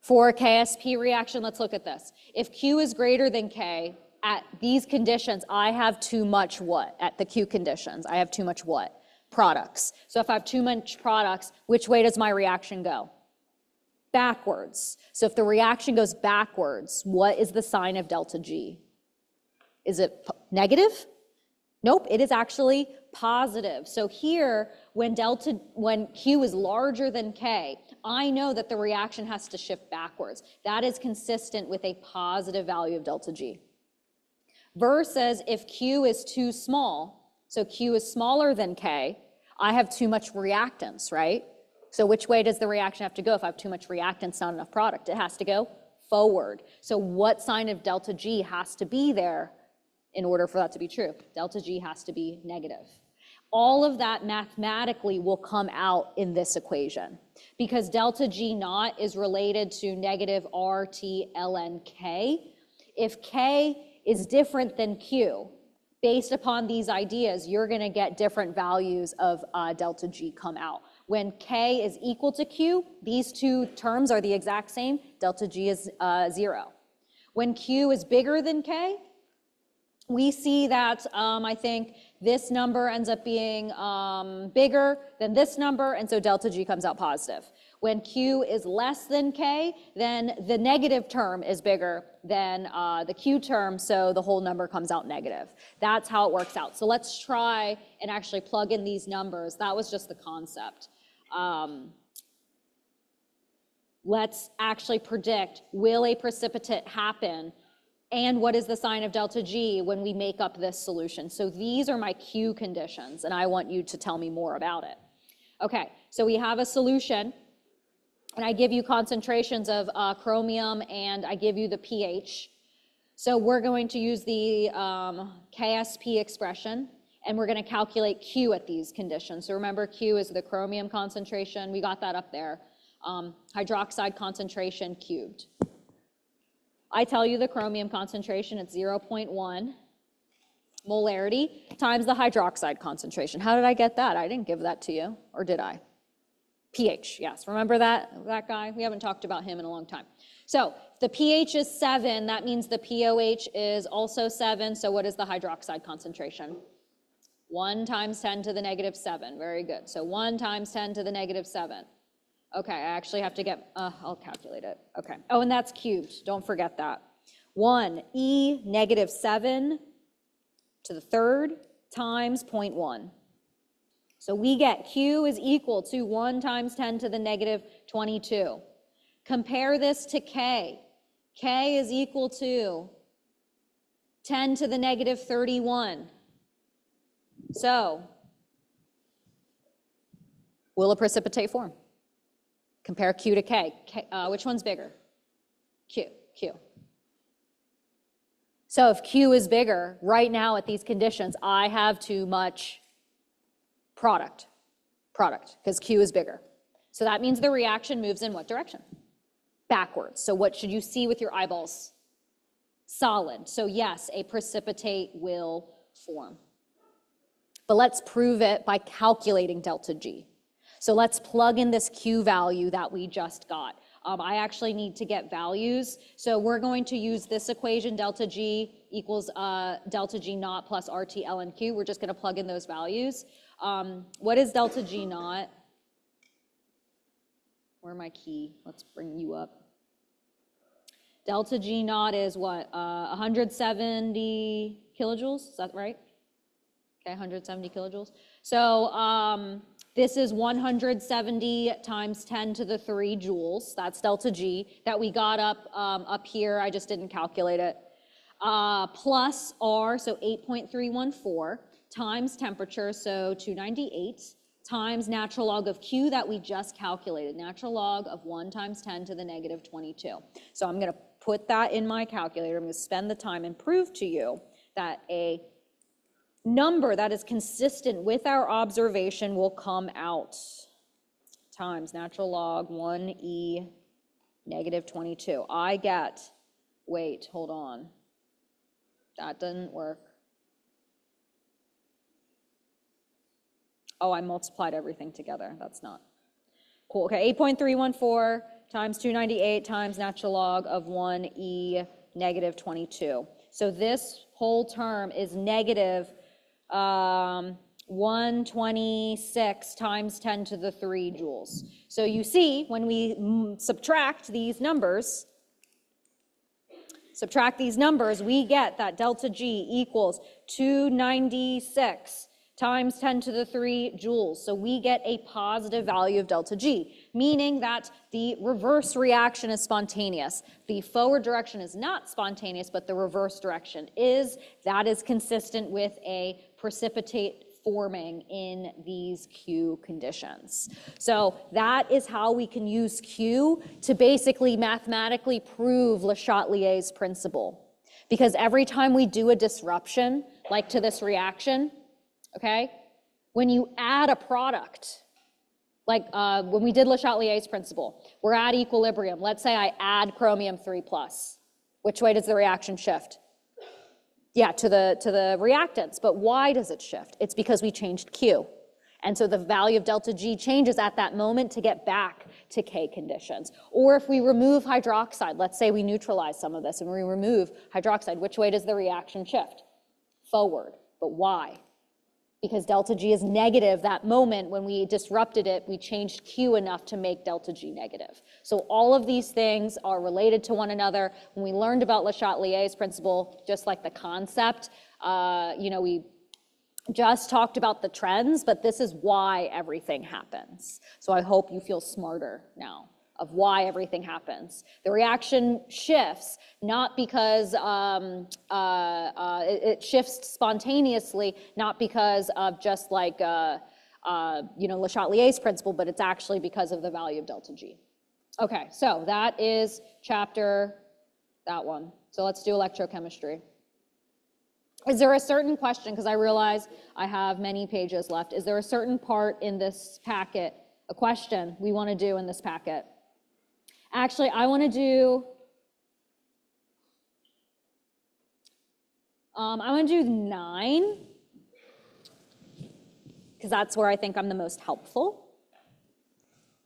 for a KSP reaction, let's look at this. If Q is greater than K, at these conditions, I have too much what? At the Q conditions, I have too much what? Products. So if I have too much products, which way does my reaction go? Backwards. So if the reaction goes backwards, what is the sign of delta G? Is it negative? Nope, it is actually positive. So here, when Q is larger than K, I know that the reaction has to shift backwards. That is consistent with a positive value of delta G. Versus if Q is too small, so Q is smaller than K, I have too much reactants, right? So which way does the reaction have to go? If I have too much reactants, not enough product, it has to go forward. So what sign of delta G has to be there in order for that to be true? Delta G has to be negative. All of that mathematically will come out in this equation because delta G naught is related to negative RT ln K. If K is different than Q, based upon these ideas, you're going to get different values of delta G come out. When K is equal to Q, these two terms are the exact same. Delta G is 0. When Q is bigger than K, we see that I think this number ends up being bigger than this number, and so delta G comes out positive. When Q is less than K, then the negative term is bigger than the Q term, so the whole number comes out negative. That's how it works out. So let's try and actually plug in these numbers. That was just the concept. Let's actually predict, will a precipitate happen? And what is the sign of delta G when we make up this solution? So these are my Q conditions, and I want you to tell me more about it. Okay, so we have a solution, and I give you concentrations of chromium, and I give you the pH. So we're going to use the KSP expression, and we're going to calculate Q at these conditions. So remember, Q is the chromium concentration. We got that up there. Hydroxide concentration cubed. I tell you the chromium concentration, it's 0.1 molarity times the hydroxide concentration. How did I get that? I didn't give that to you, or did I? pH, yes. Remember that guy? We haven't talked about him in a long time. So if the pH is 7, that means the POH is also 7. So what is the hydroxide concentration? 1 times 10 to the negative 7. Very good. So 1 times 10 to the negative 7. Okay, I actually have to get, I'll calculate it. Okay. Oh, and that's cubed. Don't forget that. 1 e negative 7 to the third times 0.1. So we get Q is equal to 1 times 10 to the negative 22. Compare this to K. K is equal to 10 to the negative 31. So, will it precipitate form? Compare Q to K. Which one's bigger? Q. So if Q is bigger, right now at these conditions, I have too much product, because Q is bigger. So that means the reaction moves in what direction? Backwards. So what should you see with your eyeballs? Solid. So yes, a precipitate will form. But let's prove it by calculating delta G. So let's plug in this Q value that we just got. I actually need to get values. So we're going to use this equation, delta G equals delta G naught plus RT ln Q. We're just going to plug in those values. What is delta G naught? Where my key? Let's bring you up. Delta G naught is what? 170 kilojoules, is that right? Okay, 170 kilojoules. So this is 170 times 10 to the 3 joules. That's delta G that we got up here. I just didn't calculate it. Plus R, so 8.314, times temperature, so 298, times natural log of Q that we just calculated, natural log of 1 times 10 to the negative 22. So I'm going to put that in my calculator. I'm going to spend the time and prove to you that a number that is consistent with our observation will come out times natural log 1e negative 22. I get, wait, hold on. That didn't work. Oh, I multiplied everything together. That's not cool. Okay, 8.314 times 298 times natural log of 1e negative 22. So this whole term is negative 126 times 10 to the 3 joules. So you see, when we subtract these numbers, we get that delta G equals 296 times 10 to the 3 joules. So we get a positive value of delta G, meaning that the reverse reaction is spontaneous. The forward direction is not spontaneous, but the reverse direction is. That is consistent with a precipitate forming in these Q conditions. So that is how we can use Q to basically mathematically prove Le Chatelier's principle. Because every time we do a disruption, like to this reaction, okay, when you add a product, like when we did Le Chatelier's principle, we're at equilibrium. Let's say I add chromium 3+. Which way does the reaction shift? Yeah, to the reactants. But why does it shift? It's because we changed Q. And so the value of delta G changes at that moment to get back to K conditions. Or if we remove hydroxide, let's say we neutralize some of this and we remove hydroxide, which way does the reaction shift? Forward. But why? Because delta G is negative that moment when we disrupted it, we changed Q enough to make delta G negative. So all of these things are related to one another. When we learned about Le Chatelier's principle, just like the concept, we just talked about the trends, but this is why everything happens. So I hope you feel smarter now of why everything happens. The reaction shifts not because it shifts spontaneously, not because of just like Le Chatelier's principle, but it's actually because of the value of delta G. Okay, so that is chapter, that one. So let's do electrochemistry. Is there a certain question, because I realize I have many pages left, is there a certain part in this packet, a question we want to do in this packet? Actually, I want to do, I want to do 9, because that's where I think I'm the most helpful.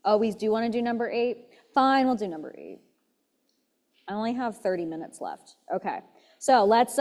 Oh, we do want to do number 8? Fine, we'll do number 8. I only have 30 minutes left. Okay, so let's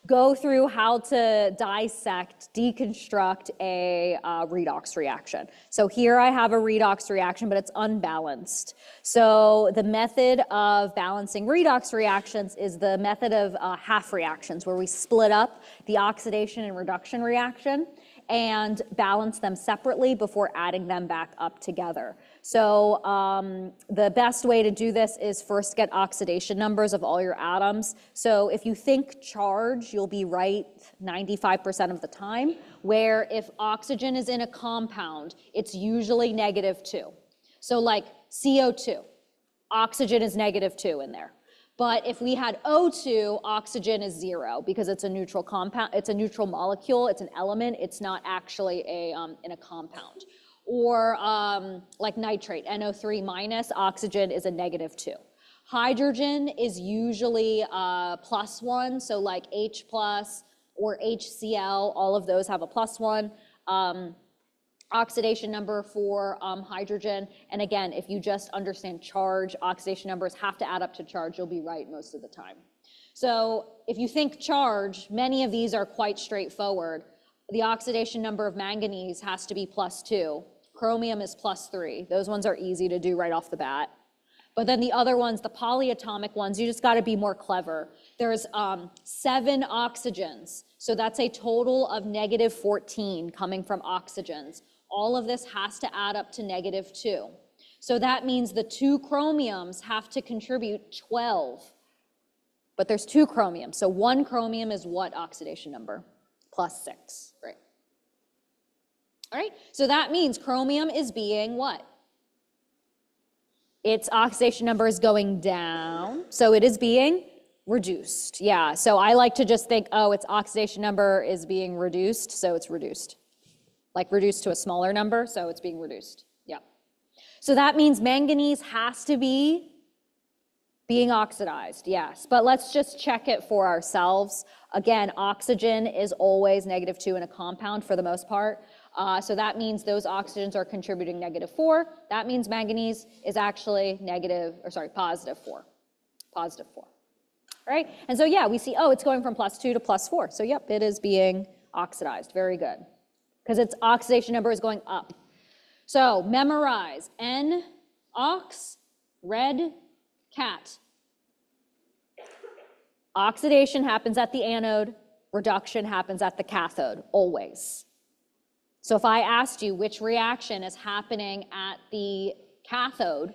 go through how to dissect, deconstruct a redox reaction. So here I have a redox reaction, but it's unbalanced. So the method of balancing redox reactions is the method of half reactions, where we split up the oxidation and reduction reaction and balance them separately before adding them back up together. So the best way to do this is first get oxidation numbers of all your atoms. So if you think charge, you'll be right 95% of the time, where if oxygen is in a compound, it's usually -2. So like CO2, oxygen is -2 in there. But if we had O2, oxygen is 0 because it's a neutral compound, it's a neutral molecule, it's an element, it's not actually in a compound. Or like nitrate, NO3 minus, oxygen is a -2. Hydrogen is usually +1, so like H plus or HCl, all of those have a +1. Oxidation number for hydrogen. And again, if you just understand charge, oxidation numbers have to add up to charge, you'll be right most of the time. So if you think charge, many of these are quite straightforward. The oxidation number of manganese has to be +2. Chromium is +3. Those ones are easy to do right off the bat. But then the other ones, the polyatomic ones, you just got to be more clever. There's 7 oxygens. So that's a total of -14 coming from oxygens. All of this has to add up to -2. So that means the 2 chromiums have to contribute 12. But there's 2 chromiums. So 1 chromium is what oxidation number? +6, right? All right, so that means chromium is being what? Its oxidation number is going down, so it is being reduced. Yeah, so I like to just think, oh, its oxidation number is being reduced, so it's reduced. Like reduced to a smaller number, so it's being reduced. Yeah. So that means manganese has to be being oxidized, yes. But let's just check it for ourselves. Again, oxygen is always -2 in a compound for the most part. So that means those oxygens are contributing -4. That means manganese is actually +4. +4. All right? And so yeah, we see, oh, it's going from +2 to +4. So yep, it is being oxidized. Very good. Because its oxidation number is going up. So memorize N-ox, red cat. Oxidation happens at the anode, reduction happens at the cathode, always. So if I asked you which reaction is happening at the cathode,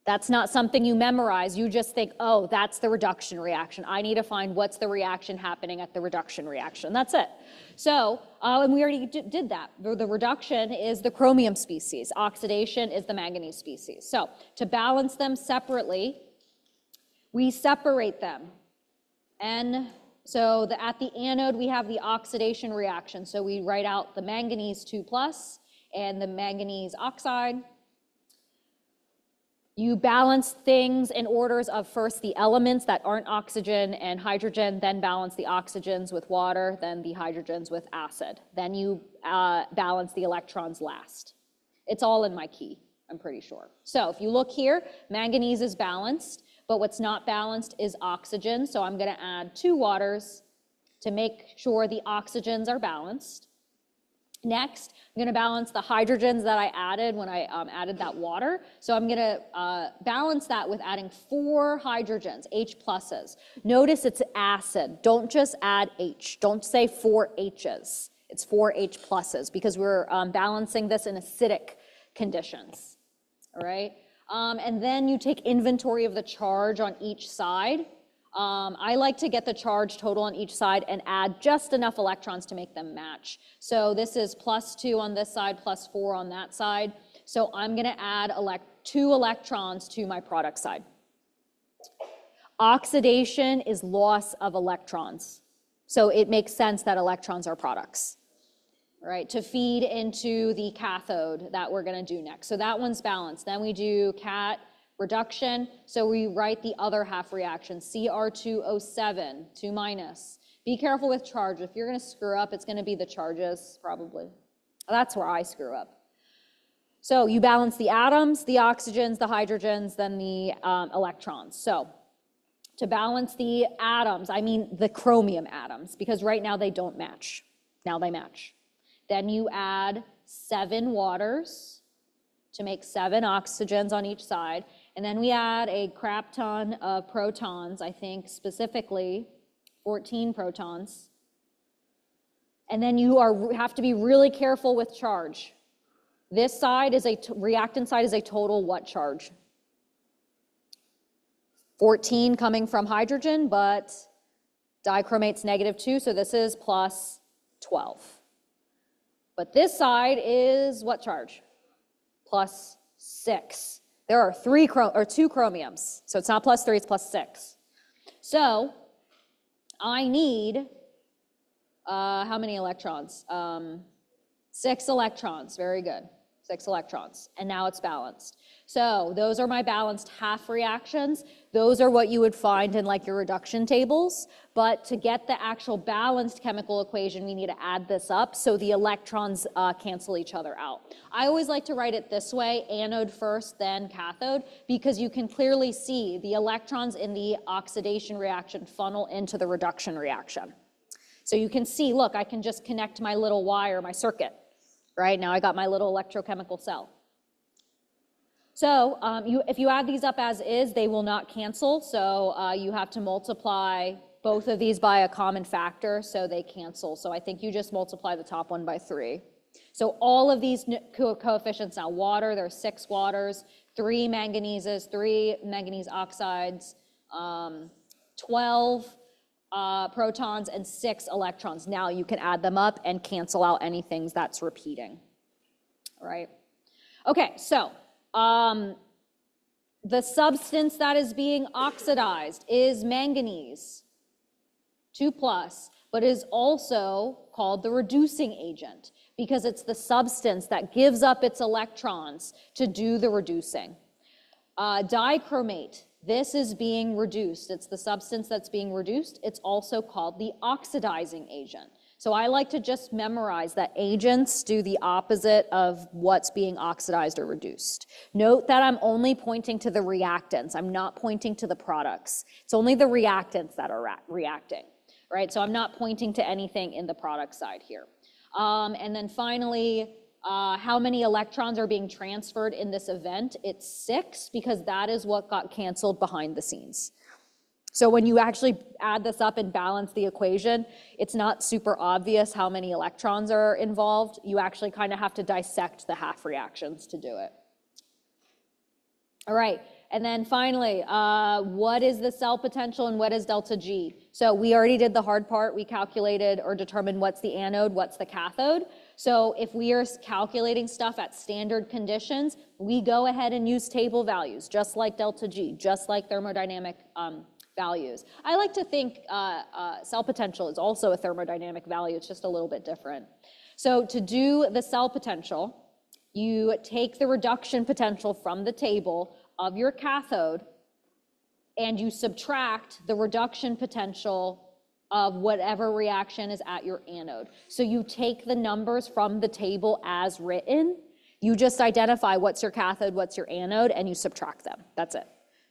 that's not something you memorize. You just think, oh, that's the reduction reaction. I need to find what's the reaction happening at the reduction reaction. That's it. So, and we already did that. The reduction is the chromium species. Oxidation is the manganese species. So to balance them separately, we separate them. And so at the anode, we have the oxidation reaction. So we write out the manganese 2+ and the manganese oxide. You balance things in orders of first the elements that aren't oxygen and hydrogen, then balance the oxygens with water, then the hydrogens with acid. Then you balance the electrons last. It's all in my key, I'm pretty sure. So if you look here, manganese is balanced, but what's not balanced is oxygen. So I'm gonna add 2 waters to make sure the oxygens are balanced. Next, I'm going to balance the hydrogens that I added when I added that water. So I'm going to balance that with adding 4 hydrogens, H pluses. Notice it's acid. Don't just add H. Don't say 4 H's. It's 4 H pluses because we're balancing this in acidic conditions. All right? And then you take inventory of the charge on each side. I like to get the charge total on each side and add just enough electrons to make them match. So this is +2 on this side, +4 on that side. So I'm going to add 2 electrons to my product side. Oxidation is loss of electrons. So it makes sense that electrons are products, right, to feed into the cathode that we're going to do next. So that one's balanced. Then we do cat reduction. So we write the other half reaction, Cr2O7, 2 minus. Be careful with charge. If you're going to screw up, it's going to be the charges, probably. That's where I screw up. So you balance the atoms, the oxygens, the hydrogens, then the electrons. So to balance the atoms, I mean the chromium atoms, because right now they don't match. Now they match. Then you add 7 waters to make 7 oxygens on each side. And then we add a crap ton of protons, I think specifically 14 protons. And then you have to be really careful with charge. This side is reactant side is a total what charge? 14 coming from hydrogen, but dichromate's -2, so this is plus 12. But this side is what charge? Plus 6. There are 2 chromiums, so it's not plus 3, it's plus 6. So I need, how many electrons? 6 electrons, very good. 6 electrons, and now it's balanced. So those are my balanced half reactions. Those are what you would find in like your reduction tables, but to get the actual balanced chemical equation, we need to add this up so the electrons cancel each other out. I always like to write it this way, anode first, then cathode, because you can clearly see the electrons in the oxidation reaction funnel into the reduction reaction. So you can see, look, I can just connect my little wire, my circuit. Right, now I got my little electrochemical cell. So if you add these up as is, they will not cancel. So you have to multiply both of these by a common factor so they cancel. So I think you just multiply the top one by 3. So all of these coefficients now, water, there's 6 waters, 3 manganeses, 3 manganese oxides, 12 protons and 6 electrons. Now you can add them up and cancel out anything that's repeating, all right? Okay, so the substance that is being oxidized is manganese, 2+, but is also called the reducing agent because it's the substance that gives up its electrons to do the reducing. Dichromate. This is being reduced. It's the substance that's being reduced. It's also called the oxidizing agent. So I like to just memorize that agents do the opposite of what's being oxidized or reduced. Note that I'm only pointing to the reactants. I'm not pointing to the products. It's only the reactants that are reacting, right? So I'm not pointing to anything in the product side here. And then finally, how many electrons are being transferred in this event? It's 6 because that is what got canceled behind the scenes. So when you actually add this up and balance the equation, it's not super obvious how many electrons are involved. You actually kind of have to dissect the half reactions to do it. All right, and then finally, what is the cell potential and what is delta G? So we already did the hard part. We calculated or determined what's the anode, what's the cathode. So if we are calculating stuff at standard conditions, we go ahead and use table values, just like delta G, just like thermodynamic values. I like to think cell potential is also a thermodynamic value. It's just a little bit different. So to do the cell potential, you take the reduction potential from the table of your cathode and you subtract the reduction potential of whatever reaction is at your anode. So you take the numbers from the table as written, you just identify what's your cathode, what's your anode, and you subtract them. That's it.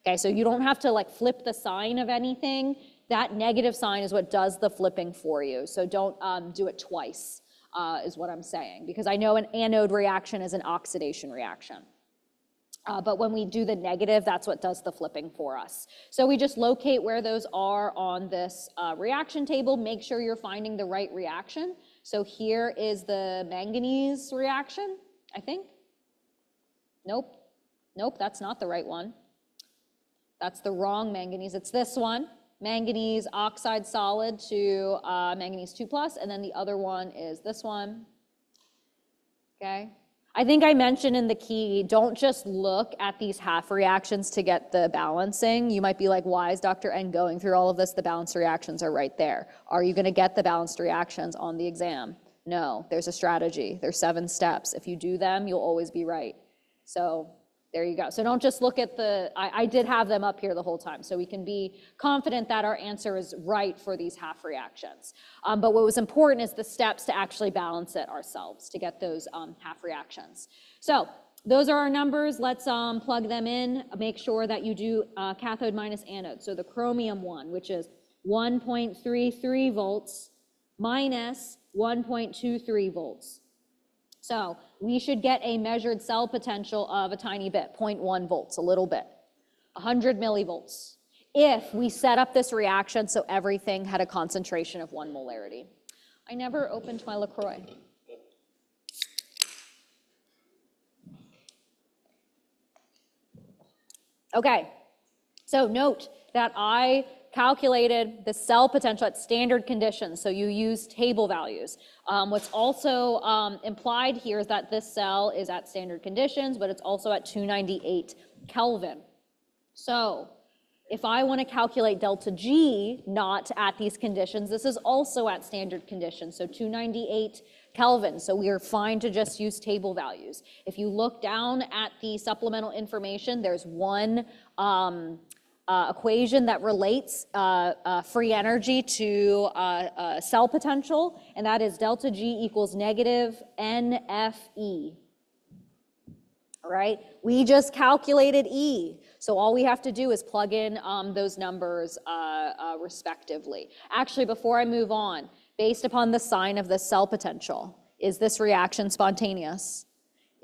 Okay, so you don't have to like flip the sign of anything. That negative sign is what does the flipping for you. So don't do it twice, is what I'm saying, because I know an anode reaction is an oxidation reaction. But when we do the negative, that's what does the flipping for us. So we just locate where those are on this reaction table, make sure you're finding the right reaction. So here is the manganese reaction, I think. Nope, nope, that's not the right one. That's the wrong manganese, it's this one. Manganese oxide solid to manganese 2+, and then the other one is this one, okay? I think I mentioned in the key, don't just look at these half reactions to get the balancing. You might be like, why is Dr. N going through all of this? The balanced reactions are right there. Are you going to get the balanced reactions on the exam? No, there's a strategy. There's 7 steps. If you do them, you'll always be right. So there you go. So don't just look at I did have them up here the whole time, so we can be confident that our answer is right for these half reactions. But what was important is the steps to actually balance it ourselves to get those half reactions. So those are our numbers. Let's plug them in. Make sure that you do cathode minus anode. So the chromium one, which is 1.33 volts minus 1.23 volts. So we should get a measured cell potential of a tiny bit, 0.1 volts, a little bit, 100 millivolts, if we set up this reaction so everything had a concentration of 1 molarity. I never opened my LaCroix. Okay, so note that I calculated the cell potential at standard conditions, so you use table values. What's also implied here is that this cell is at standard conditions, but it's also at 298 Kelvin. So if I want to calculate delta G not at these conditions, this is also at standard conditions, so 298 Kelvin, so we are fine to just use table values. If you look down at the supplemental information, there's one equation that relates free energy to cell potential, and that is delta G equals negative NFE. All right, we just calculated E, so all we have to do is plug in those numbers respectively. Actually, before I move on, based upon the sign of the cell potential, is this reaction spontaneous?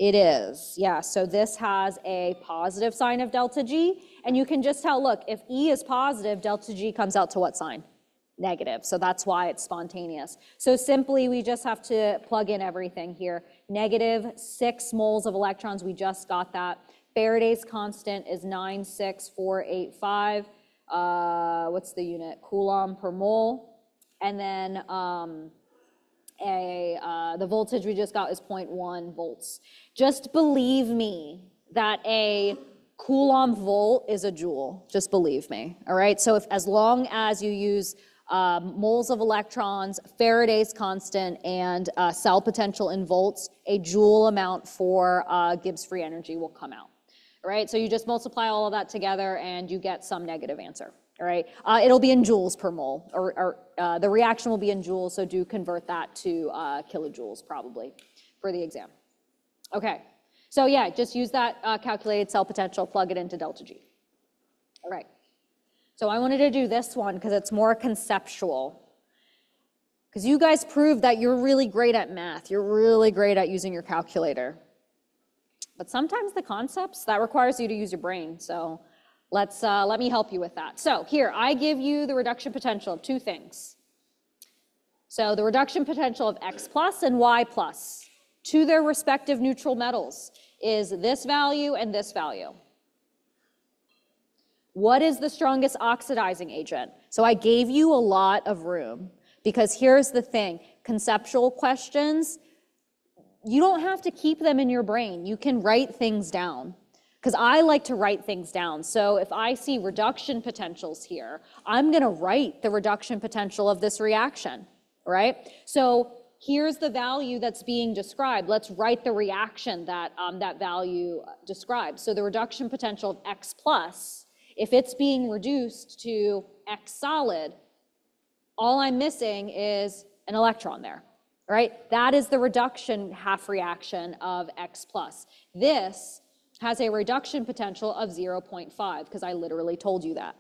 It is, yeah, so this has a positive sign of delta G, and you can just tell, look, if E is positive, delta G comes out to what sign? Negative, so that's why it's spontaneous. So simply, we just have to plug in everything here. Negative 6 moles of electrons, we just got that. Faraday's constant is 96485. What's the unit? Coulomb per mole. And then the voltage we just got is 0.1 volts. Just believe me that a Coulomb volt is a joule. Just believe me, all right? So as long as you use moles of electrons, Faraday's constant, and cell potential in volts, a joule amount for Gibbs free energy will come out, all right? So you just multiply all of that together and you get some negative answer. All right, it'll be in joules per mole, or the reaction will be in joules, so do convert that to kilojoules probably for the exam. Okay, so yeah, just use that calculated cell potential, plug it into delta G. All right, so I wanted to do this one because it's more conceptual. Because you guys proved that you're really great at math, you're really great at using your calculator. But sometimes the concepts, that requires you to use your brain, so let me help you with that. So here, I give you the reduction potential of 2 things. So the reduction potential of X plus and Y plus to their respective neutral metals is this value and this value. What is the strongest oxidizing agent? So I gave you a lot of room, because here's the thing, conceptual questions, you don't have to keep them in your brain. You can write things down. Because I like to write things down. So if I see reduction potentials here, I'm going to write the reduction potential of this reaction, right? So here's the value that's being described. Let's write the reaction that that value describes. So the reduction potential of X plus, if it's being reduced to X solid, all I'm missing is an electron there, right? That is the reduction half reaction of X plus. This has a reduction potential of 0.5, because I literally told you that,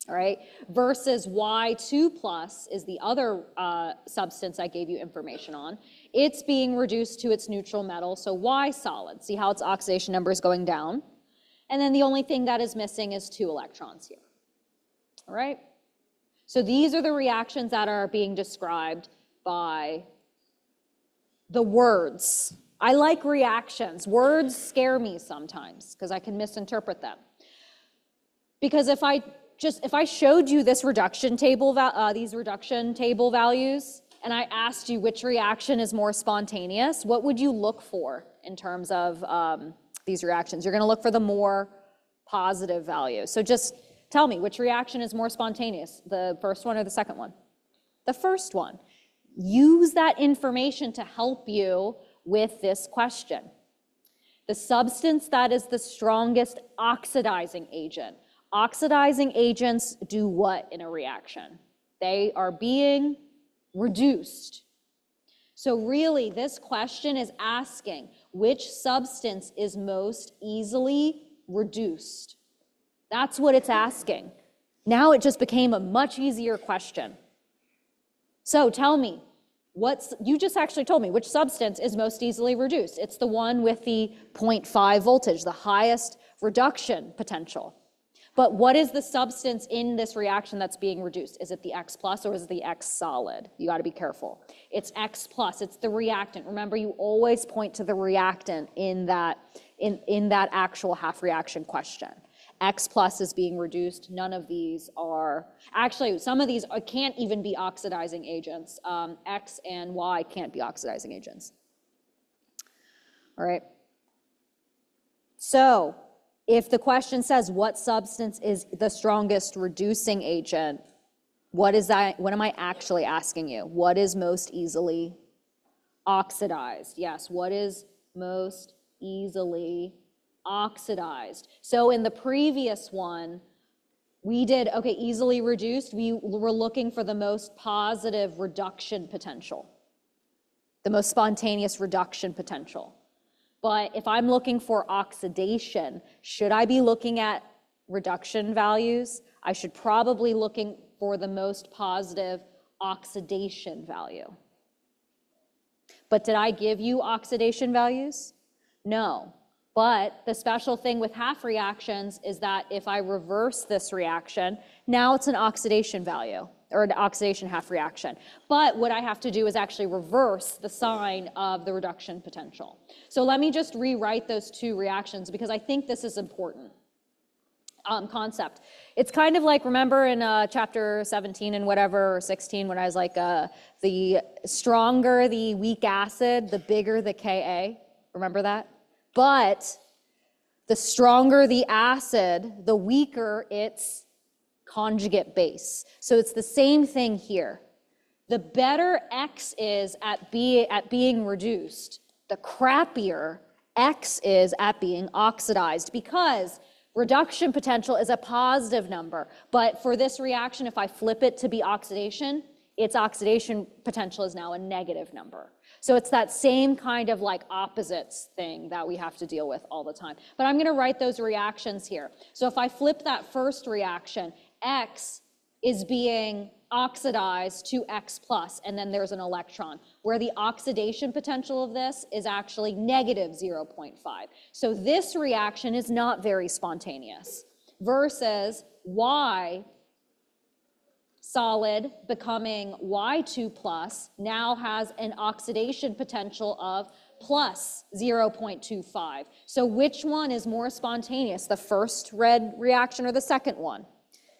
all right? Versus Y2 plus is the other substance I gave you information on. It's being reduced to its neutral metal, so Y solid. See how its oxidation number is going down? And then the only thing that is missing is 2 electrons here, all right? So these are the reactions that are being described by the words. I like reactions. Words scare me sometimes because I can misinterpret them. Because if I showed you this reduction table, these reduction table values, and I asked you which reaction is more spontaneous, what would you look for in terms of these reactions. You're going to look for the more positive value. So just tell me, which reaction is more spontaneous, the first one or the second one? The first one. Use that information to help you with this question. The substance that is the strongest oxidizing agent. Oxidizing agents do what in a reaction? They are being reduced. So really, this question is asking which substance is most easily reduced. That's what it's asking. Now it just became a much easier question. So tell me, you just actually told me which substance is most easily reduced. It's the one with the 0.5 voltage, the highest reduction potential. But what is the substance in this reaction that's being reduced? Is it the X plus or is it the X solid? You got to be careful. It's X plus. It's the reactant. Remember, you always point to the reactant in that actual half reaction question. X plus is being reduced. None of these are, actually, some of these can't even be oxidizing agents. X and Y can't be oxidizing agents. All right. So if the question says what substance is the strongest reducing agent, what is that? What am I actually asking you? What is most easily oxidized? Yes, what is most easily oxidized? So in the previous one, we did, okay, easily reduced. We were looking for the most positive reduction potential, the most spontaneous reduction potential. But if I'm looking for oxidation, should I be looking at reduction values? I should probably looking for the most positive oxidation value. But did I give you oxidation values? No. But the special thing with half reactions is that if I reverse this reaction, now it's an oxidation value, or an oxidation half reaction. But what I have to do is actually reverse the sign of the reduction potential. So let me just rewrite those two reactions because I think this is important concept. It's kind of like, remember in chapter 17 and whatever, or 16, when I was like, the stronger the weak acid, the bigger the Ka. Remember that? But the stronger the acid, the weaker its conjugate base. So it's the same thing here. The better X is at being reduced, the crappier X is at being oxidized, because reduction potential is a positive number. But for this reaction, if I flip it to be oxidation, its oxidation potential is now a negative number. So it's that same kind of like opposites thing that we have to deal with all the time. But I'm going to write those reactions here. So if I flip that first reaction, X is being oxidized to X plus, and then there's an electron, where the oxidation potential of this is actually negative 0.5. So this reaction is not very spontaneous, versus Y solid becoming Y2 plus now has an oxidation potential of plus 0.25. So which one is more spontaneous, the first red reaction or the second one?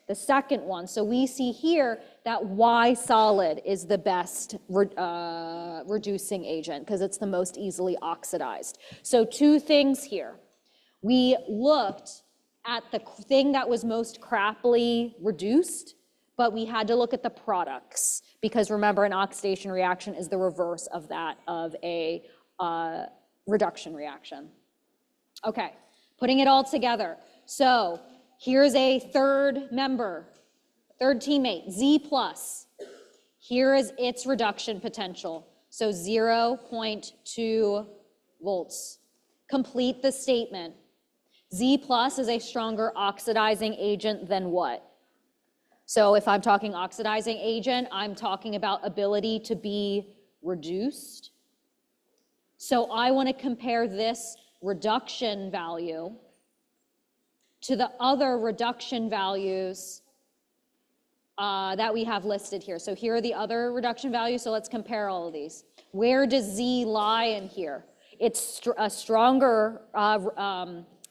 The second one. So we see here that Y solid is the best reducing agent because it's the most easily oxidized. So two things here. We looked at the thing that was most crappily reduced, but we had to look at the products because remember, an oxidation reaction is the reverse of that of a reduction reaction. Okay, putting it all together. So here's a third member, third teammate, Z plus. Here is its reduction potential, so 0.2 volts. Complete the statement. Z plus is a stronger oxidizing agent than what? So if I'm talking oxidizing agent, I'm talking about ability to be reduced. So I want to compare this reduction value to the other reduction values that we have listed here. So here are the other reduction values, so let's compare all of these. Where does Z lie in here? It's a stronger,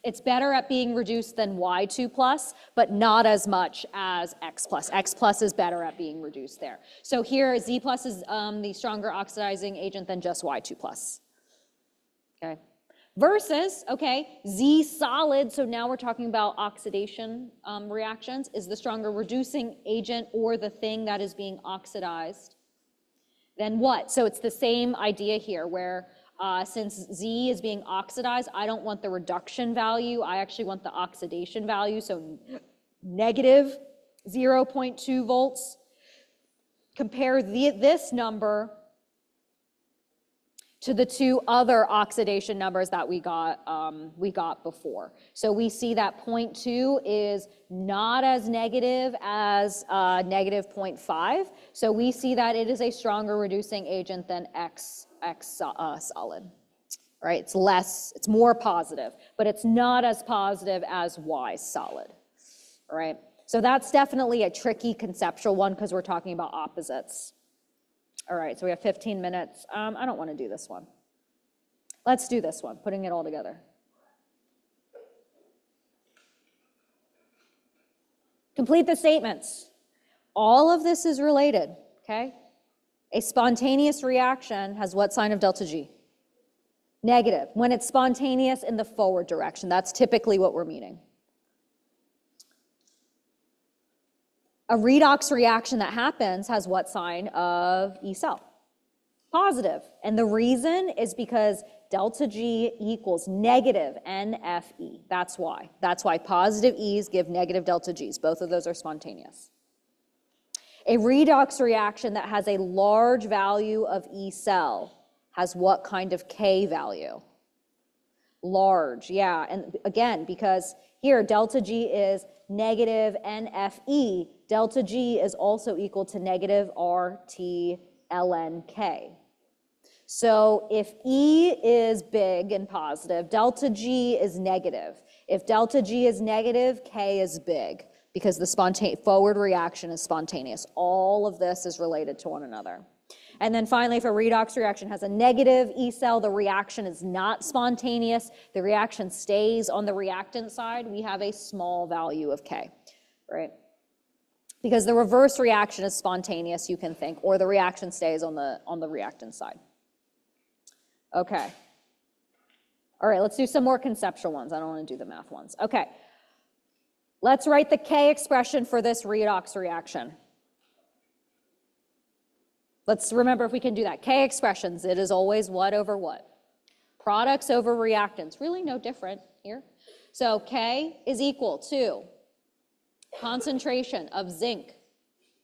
it's better at being reduced than Y2 plus, but not as much as X plus. X plus is better at being reduced there. So here, Z plus is the stronger oxidizing agent than just Y2 plus. Okay. Versus, okay, Z solid, so now we're talking about oxidation reactions, is the stronger reducing agent or the thing that is being oxidized. Then what? So it's the same idea here where since Z is being oxidized, I don't want the reduction value, I actually want the oxidation value, so negative 0.2 volts. Compare this number to the two other oxidation numbers that we got before. So we see that 0.2 is not as negative as negative 0.5. So we see that it is a stronger reducing agent than X solid, right? It's less, it's more positive, but it's not as positive as Y solid, right? So that's definitely a tricky conceptual one because we're talking about opposites. All right, so we have 15 minutes. I don't want to do this one. Let's do this one, putting it all together. Complete the statements. All of this is related, okay? A spontaneous reaction has what sign of delta G? Negative. When it's spontaneous in the forward direction, that's typically what we're meaning. A redox reaction that happens has what sign of E cell? Positive. And the reason is because delta G equals negative NFE. That's why. That's why positive E's give negative delta G's. Both of those are spontaneous. A redox reaction that has a large value of E cell has what kind of K value? Large, yeah. And again, because here delta G is negative NFE, delta G is also equal to negative RT ln K. So if E is big and positive, delta G is negative. If delta G is negative, K is big because the forward reaction is spontaneous. All of this is related to one another. And then finally, if a redox reaction has a negative E cell, the reaction is not spontaneous. The reaction stays on the reactant side. We have a small value of K, right? Because the reverse reaction is spontaneous, you can think, or the reaction stays on the reactant side. Okay. All right, let's do some more conceptual ones. I don't want to do the math ones. Okay. Let's write the K expression for this redox reaction. Let's remember if we can do that. K expressions, it is always what over what? Products over reactants. Really no different here. So K is equal to concentration of zinc,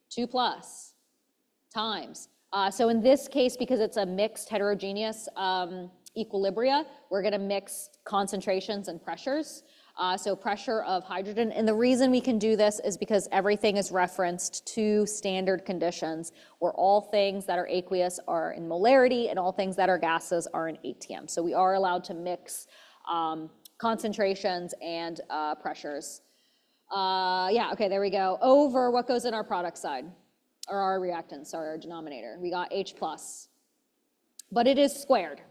2 plus, times. So in this case, because it's a mixed heterogeneous equilibria, we're going to mix concentrations and pressures. So pressure of hydrogen. And the reason we can do this is because everything is referenced to standard conditions where all things that are aqueous are in molarity and all things that are gases are in ATM. So we are allowed to mix concentrations and pressures. Yeah, okay, there we go. Over what goes in our product side, or our reactant, sorry, our denominator. We got H plus, but it is squared.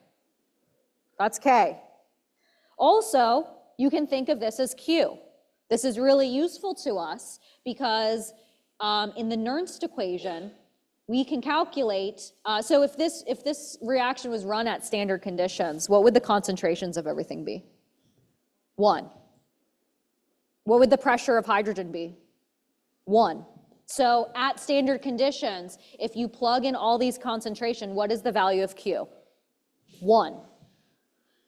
That's K. Also, you can think of this as Q. This is really useful to us because in the Nernst equation, we can calculate, so if this reaction was run at standard conditions, what would the concentrations of everything be? 1. What would the pressure of hydrogen be? 1. So at standard conditions, if you plug in all these concentration, what is the value of Q? 1.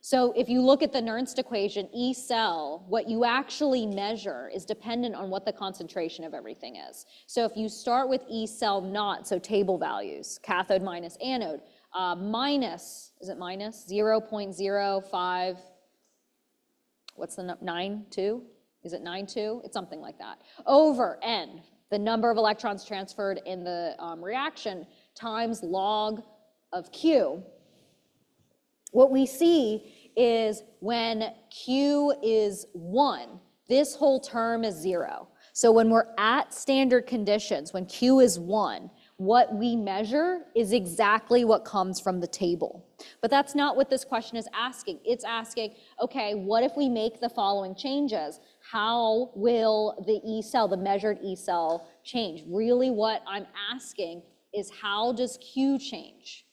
So if you look at the Nernst equation, E cell, what you actually measure is dependent on what the concentration of everything is. So if you start with E cell naught, so table values, cathode minus anode, minus, is it minus 0.05, what's the 92? Is it 92? It's something like that. Over N, the number of electrons transferred in the reaction, times log of Q. What we see is when Q is 1, this whole term is 0. So when we're at standard conditions, when Q is 1, what we measure is exactly what comes from the table. But that's not what this question is asking. It's asking, okay, what if we make the following changes? How will the E cell, the measured E cell, change? Really what I'm asking is how does Q change?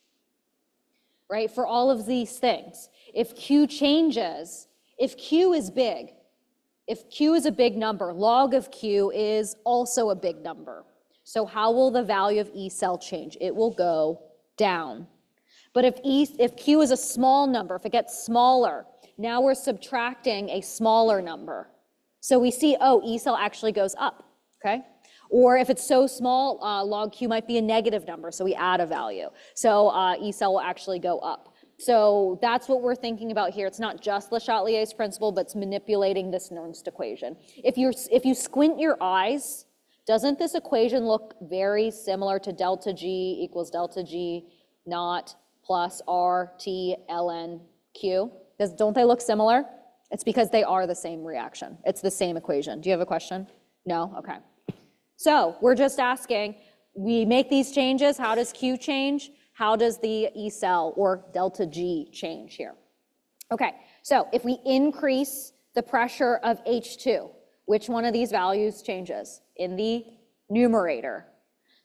right, for all of these things. If Q changes, if Q is big, if Q is a big number, log of Q is also a big number. So how will the value of E cell change? It will go down. But if Q is a small number, if it gets smaller, now we're subtracting a smaller number. So we see, oh, E cell actually goes up, okay? Or if it's so small, log Q might be a negative number, so we add a value. So E cell will actually go up. So that's what we're thinking about here. It's not just Le Chatelier's principle, but it's manipulating this Nernst equation. If you squint your eyes, doesn't this equation look very similar to delta G equals delta G naught plus R T ln Q? Don't they look similar? It's because they are the same reaction. It's the same equation. Do you have a question? No? Okay. So we're just asking, we make these changes, how does Q change? How does the E cell or delta G change here? Okay, so if we increase the pressure of H2, which one of these values changes? In the numerator.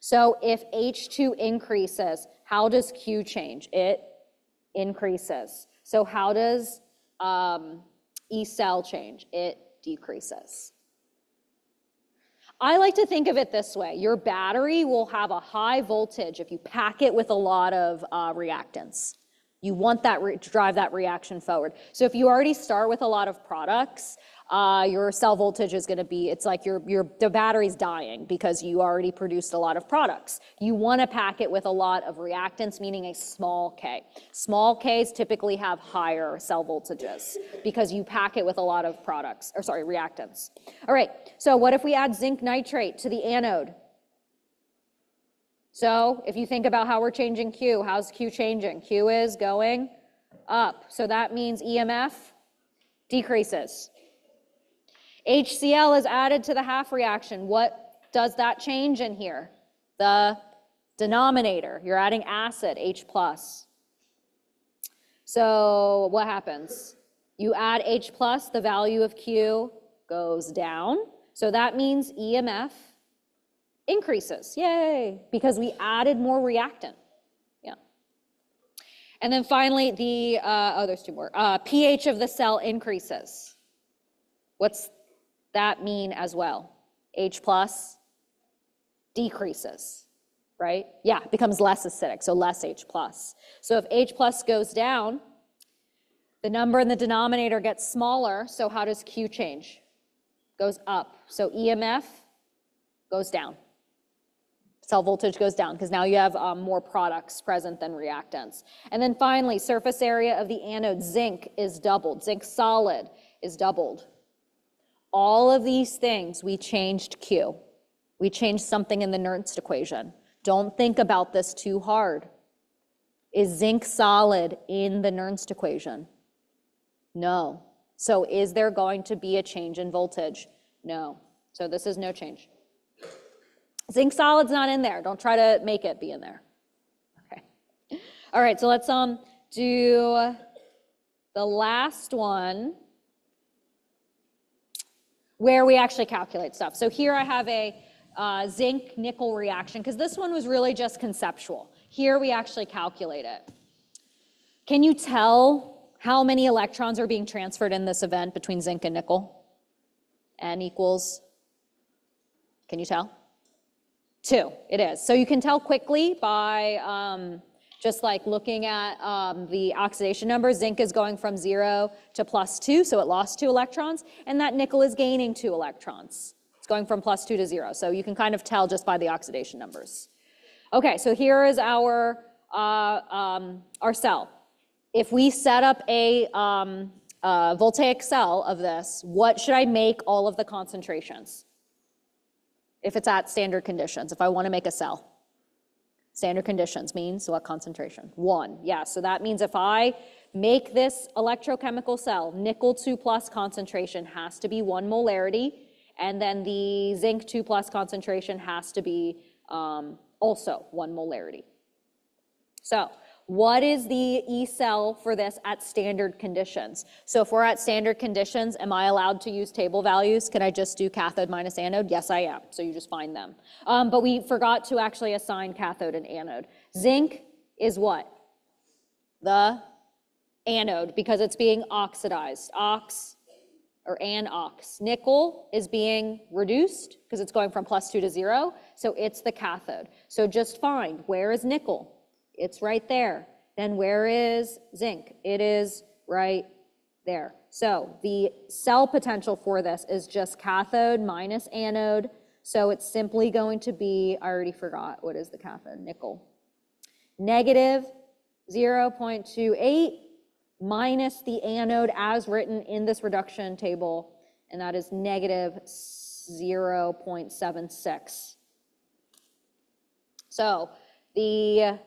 So if H2 increases, how does Q change? It increases. So how does E cell change? It decreases. I like to think of it this way. Your battery will have a high voltage if you pack it with a lot of reactants. You want that to drive that reaction forward. So if you already start with a lot of products, your cell voltage is going to be, it's like the battery's dying because you already produced a lot of products. You want to pack it with a lot of reactants, meaning a small K. Small Ks typically have higher cell voltages because you pack it with a lot of products, or sorry, reactants. All right, so what if we add zinc nitrate to the anode? So if you think about how we're changing Q, how's Q changing? Q is going up. So that means EMF decreases. HCl is added to the half reaction. What does that change in here? The denominator. You're adding acid, H+. So what happens? You add H+, the value of Q goes down. So that means EMF increases. Yay! Because we added more reactant. Yeah. And then finally, there's two more. pH of the cell increases. What's that mean as well? H+ decreases, right? Yeah, it becomes less acidic, so less H+. So if H+ goes down, the number in the denominator gets smaller, so how does Q change? Goes up. So EMF goes down. Cell voltage goes down because now you have more products present than reactants. And then finally, surface area of the anode, zinc is doubled. Zinc solid is doubled. All of these things, we changed Q. We changed something in the Nernst equation. Don't think about this too hard. Is zinc solid in the Nernst equation? No. So is there going to be a change in voltage? No. So this is no change. Zinc solid's not in there. Don't try to make it be in there. Okay. All right, so let's do the last one where we actually calculate stuff. So here I have a zinc-nickel reaction, because this one was really just conceptual. Here we actually calculate it. Can you tell how many electrons are being transferred in this event between zinc and nickel? N equals, can you tell? 2, it is. So you can tell quickly by just like looking at the oxidation number. Zinc is going from 0 to +2, so it lost 2 electrons, and that nickel is gaining 2 electrons. It's going from +2 to 0, so you can kind of tell just by the oxidation numbers. Okay, so here is our cell. If we set up a voltaic cell of this, what should I make all of the concentrations? If it's at standard conditions, if I want to make a cell. Standard conditions means what concentration? 1, yeah, so that means if I make this electrochemical cell, nickel 2+ concentration has to be 1 molarity, and then the zinc 2+ concentration has to be also 1 molarity. So what is the E cell for this at standard conditions? So if we're at standard conditions, am I allowed to use table values? Can I just do cathode minus anode? Yes, I am. So you just find them. But we forgot to actually assign cathode and anode. Zinc is what? the anode because it's being oxidized, anox. Nickel is being reduced because it's going from +2 to 0, so it's the cathode. So just find, where is nickel? It's right there. Then where is zinc? It is right there. So the cell potential for this is just cathode minus anode. So it's simply going to be, I already forgot, what is the cathode? Nickel. Negative 0.28 minus the anode as written in this reduction table, and that is negative 0.76. So the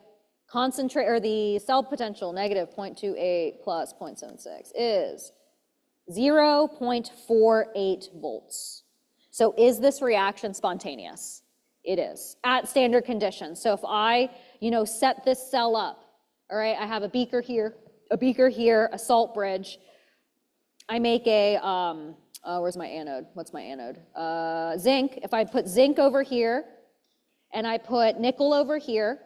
the cell potential, negative 0.28 plus 0.76, is 0.48 volts. So is this reaction spontaneous? It is, at standard conditions. So if I, set this cell up, all right, I have a beaker here, a salt bridge. I make a, where's my anode? What's my anode? Zinc. If I put zinc over here, and I put nickel over here,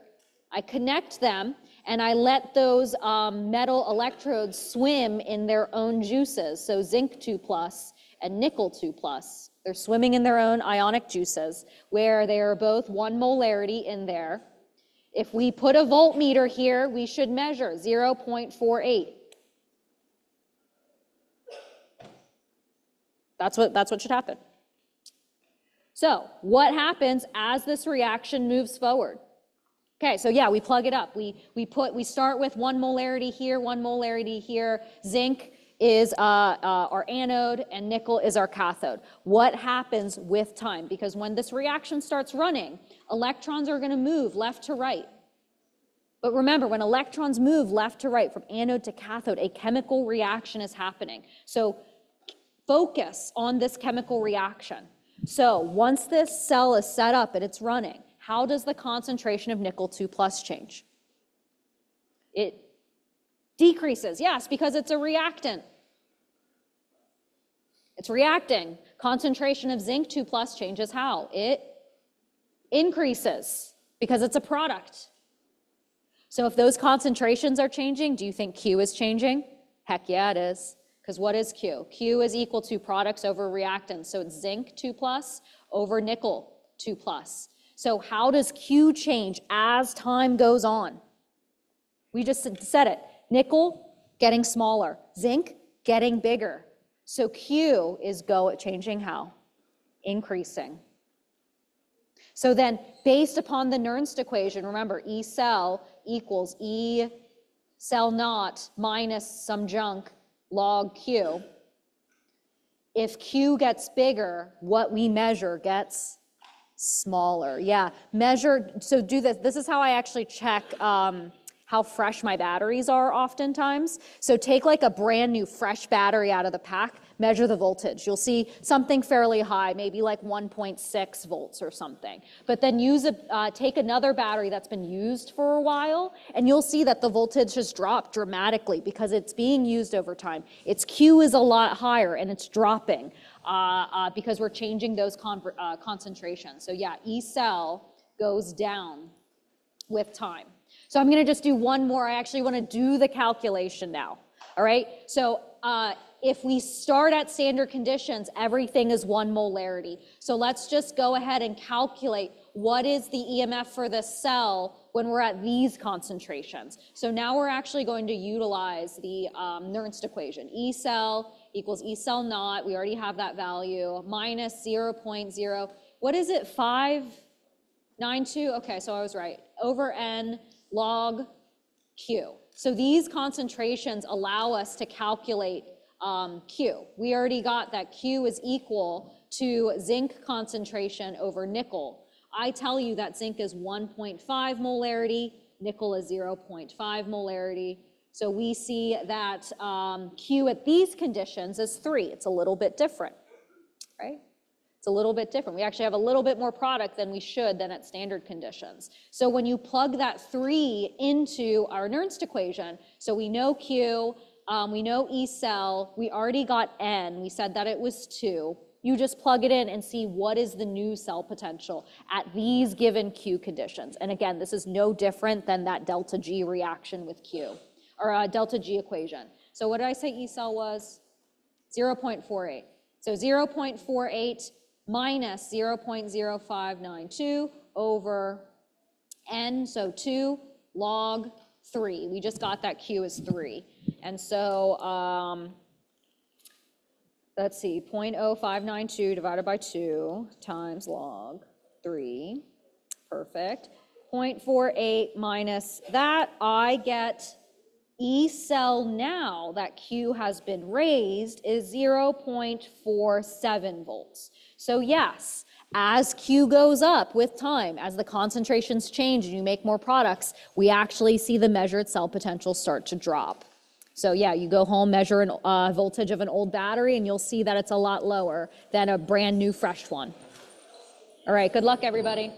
I connect them, and I let those metal electrodes swim in their own juices. So zinc 2+ and nickel 2+. They're swimming in their own ionic juices, where they are both 1 molarity in there. If we put a voltmeter here, we should measure 0.48. That's what should happen. So what happens as this reaction moves forward? Okay, so yeah, we plug it up. We start with 1 molarity here, 1 molarity here. Zinc is our anode, and nickel is our cathode. What happens with time? Because when this reaction starts running, electrons are going to move left to right. But remember, when electrons move left to right, from anode to cathode, a chemical reaction is happening. So focus on this chemical reaction. So once this cell is set up and it's running, how does the concentration of nickel 2+ change? It decreases, yes, because it's a reactant. It's reacting. Concentration of zinc 2+ changes how? It increases because it's a product. So if those concentrations are changing, do you think Q is changing? Heck yeah, it is. Because what is Q? Q is equal to products over reactants. So it's zinc 2+ over nickel 2+. So how does Q change as time goes on? We just said it. Nickel getting smaller, zinc getting bigger. So Q is changing how? Increasing. So then, based upon the Nernst equation, remember, E cell equals E cell naught minus some junk log Q. If Q gets bigger, what we measure gets smaller. Yeah, measure, so do this. This is how I actually check how fresh my batteries are oftentimes. So take like a brand new fresh battery out of the pack, measure the voltage. You'll see something fairly high, maybe like 1.6 volts or something. But then take another battery that's been used for a while, and you'll see that the voltage has dropped dramatically because it's being used over time. Its Q is a lot higher and it's dropping because we're changing those concentrations. So yeah, E cell goes down with time. So I'm going to just do one more. I actually want to do the calculation now. All right. So if we start at standard conditions, everything is 1 molarity. So let's just go ahead and calculate what is the EMF for the cell when we're at these concentrations. So now we're actually going to utilize the Nernst equation. E cell equals E cell naught. We already have that value. Minus 0.0. What is it? 592? Okay, so I was right. Over N log Q. So these concentrations allow us to calculate Q. We already got that Q is equal to zinc concentration over nickel. I tell you that zinc is 1.5 molarity, nickel is 0.5 molarity. So we see that Q at these conditions is 3. It's a little bit different, right? It's a little bit different. We actually have a little bit more product than we should than at standard conditions. So when you plug that 3 into our Nernst equation, so we know Q, we know E cell, we already got N, we said that it was 2. You just plug it in and see what is the new cell potential at these given Q conditions. And again, this is no different than that delta G reaction with Q. or delta G equation. So what did I say E cell was? 0.48. So 0.48 minus 0.0592 over n, so 2 log 3. We just got that Q is 3. And so let's see, 0.0592 divided by 2 times log 3. Perfect. 0.48 minus that, I get E cell now that Q has been raised is 0.47 volts. So yes, as Q goes up with time, as the concentrations change and you make more products, we actually see the measured cell potential start to drop. So yeah, you go home, measure a voltage of an old battery, and you'll see that it's a lot lower than a brand new fresh one. All right, good luck, everybody.